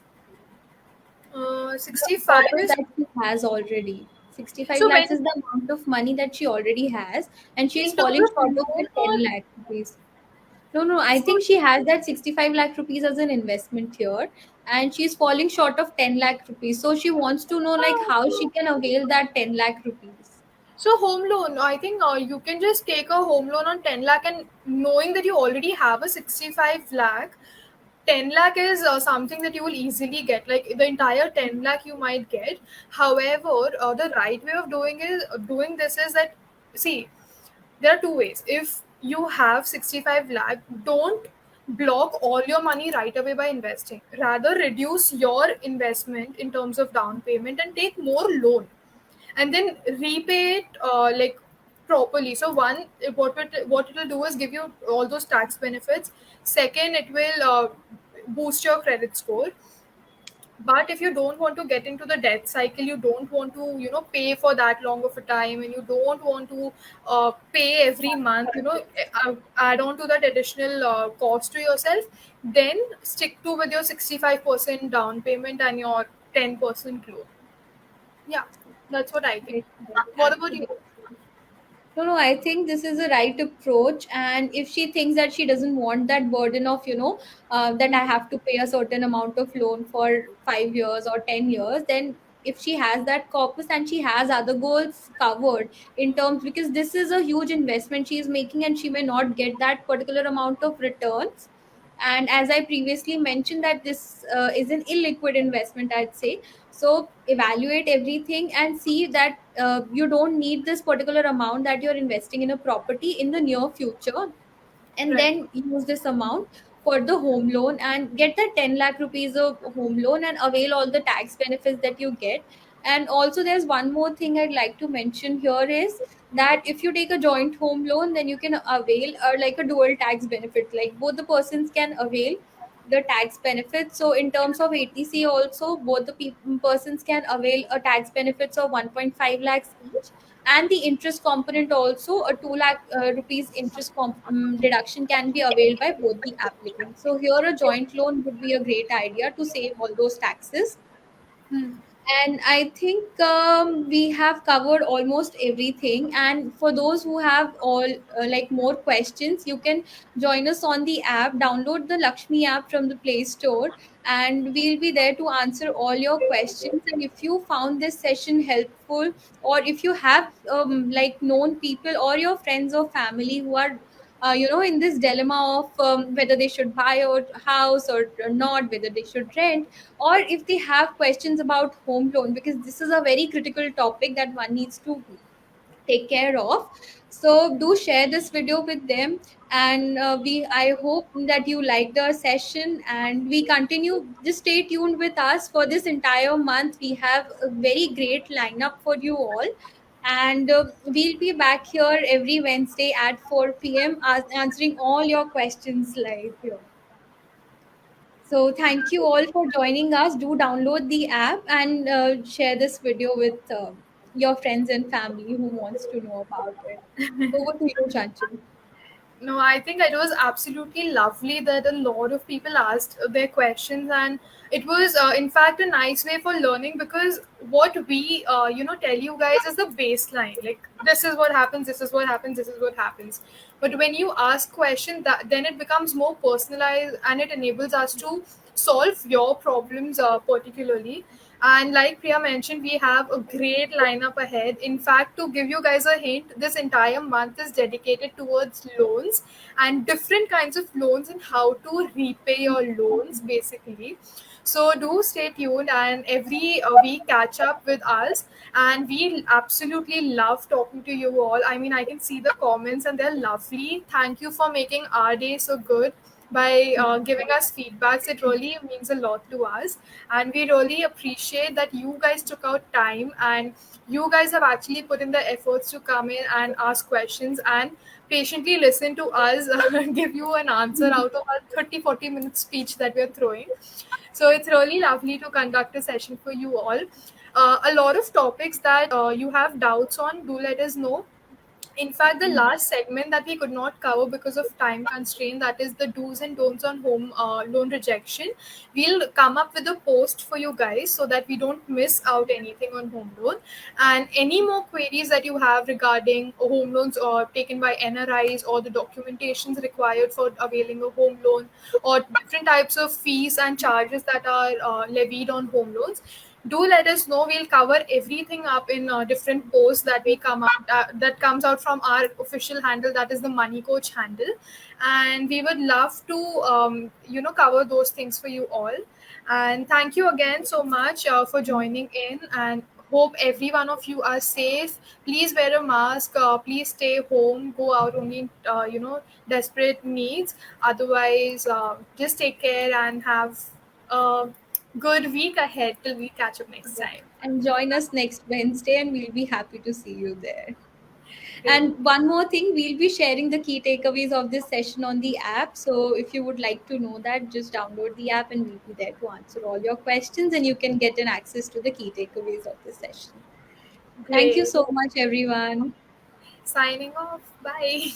The 65 corpus is that she has already. 65 so when lakhs is the amount of money that she already has, and she is in terms falling of short of loan the 10 or lakh rupees. No, no, I so think she has that 65 lakh rupees as an investment here, and she's falling short of 10 lakh rupees. So she wants to know like how she can avail that 10 lakh rupees. So home loan, I think you can just take a home loan on 10 lakh, and knowing that you already have a 65 lakh, 10 lakh is something that you will easily get. Like the entire 10 lakh you might get. However, the right way of doing this is that, see, there are two ways. If you have 65 lakh, don't block all your money right away by investing. Rather, reduce your investment in terms of down payment and take more loan, and then repay it properly. So one, what it will do is give you all those tax benefits. Second, it will boost your credit score. But if you don't want to get into the debt cycle, you don't want to pay for that long of a time, and you don't want to pay every month, add on to that additional cost to yourself, then stick to with your 65% down payment and your 10% loan. Yeah, that's what I think. Right. What about you? Absolutely. No, no, I think this is the right approach. And if she thinks that she doesn't want that burden of, that I have to pay a certain amount of loan for 5 years or 10 years, then if she has that corpus and she has other goals covered in terms, because this is a huge investment she is making and she may not get that particular amount of returns. And as I previously mentioned, that this is an illiquid investment, I'd say. So evaluate everything and see that you don't need this particular amount that you're investing in a property in the near future, and Right. then use this amount for the home loan and get the 10 lakh rupees of home loan and avail all the tax benefits that you get. And also there's one more thing I'd like to mention here is that if you take a joint home loan, then you can avail or like a dual tax benefit, like both the persons can avail the tax benefits. So in terms of ATC also, both the persons can avail a tax benefits of 1.5 lakhs each, and the interest component also a 2 lakh rupees interest deduction can be availed by both the applicants. So here a joint loan would be a great idea to save all those taxes. Hmm. And I think we have covered almost everything. And for those who have all like more questions, you can join us on the app. Download the Lakshmi app from the Play Store, and we'll be there to answer all your questions. And if you found this session helpful, or if you have like known people or your friends or family who are in this dilemma of whether they should buy a house or not, whether they should rent, or if they have questions about home loan, because this is a very critical topic that one needs to take care of. So do share this video with them. And we I hope that you liked our session, and we continue. Just stay tuned with us for this entire month. We have a very great lineup for you all, and we'll be back here every Wednesday at 4 p.m. Answering all your questions live here. So thank you all for joining us. Do download the app and share this video with your friends and family who wants to know about it. Over to you, Chanchal. No, I think it was absolutely lovely that a lot of people asked their questions, and it was, in fact, a nice way for learning, because what we, tell you guys is the baseline. Like, this is what happens, this is what happens, this is what happens. But when you ask questions, that then it becomes more personalized, and it enables us to solve your problems particularly. And like Priya mentioned, we have a great lineup ahead. In fact, to give you guys a hint, this entire month is dedicated towards loans and different kinds of loans and how to repay your loans, basically. So do stay tuned, and every week catch up with us. And we absolutely love talking to you all. I mean, I can see the comments and they're lovely. Thank you for making our day so good. by giving us feedbacks. It really means a lot to us, and we really appreciate that you guys took out time and you guys have actually put in the efforts to come in and ask questions and patiently listen to us give you an answer out of our 30-40 minute speech that we're throwing. So it's really lovely to conduct a session for you all. A lot of topics that you have doubts on, do let us know. In fact, the last segment that we could not cover because of time constraint, that is the do's and don'ts on home loan rejection, we'll come up with a post for you guys so that we don't miss out anything on home loan. And any more queries that you have regarding home loans or taken by NRIs, or the documentations required for availing a home loan, or different types of fees and charges that are levied on home loans, do let us know. We'll cover everything up in different posts that we come out that comes out from our official handle, that is the Money Coach handle, and we would love to cover those things for you all. And thank you again so much for joining in, and hope every one of you are safe. Please wear a mask, please stay home, go out only in desperate needs. Otherwise, just take care and have a good week ahead till we catch up next Yeah. time. And join us next Wednesday, and we'll be happy to see you there. Great. And one more thing, we'll be sharing the key takeaways of this session on the app. So if you would like to know that, just download the app and we'll be there to answer all your questions, and you can get an access to the key takeaways of this session. Thank you Great. so much, everyone. Signing off. Bye.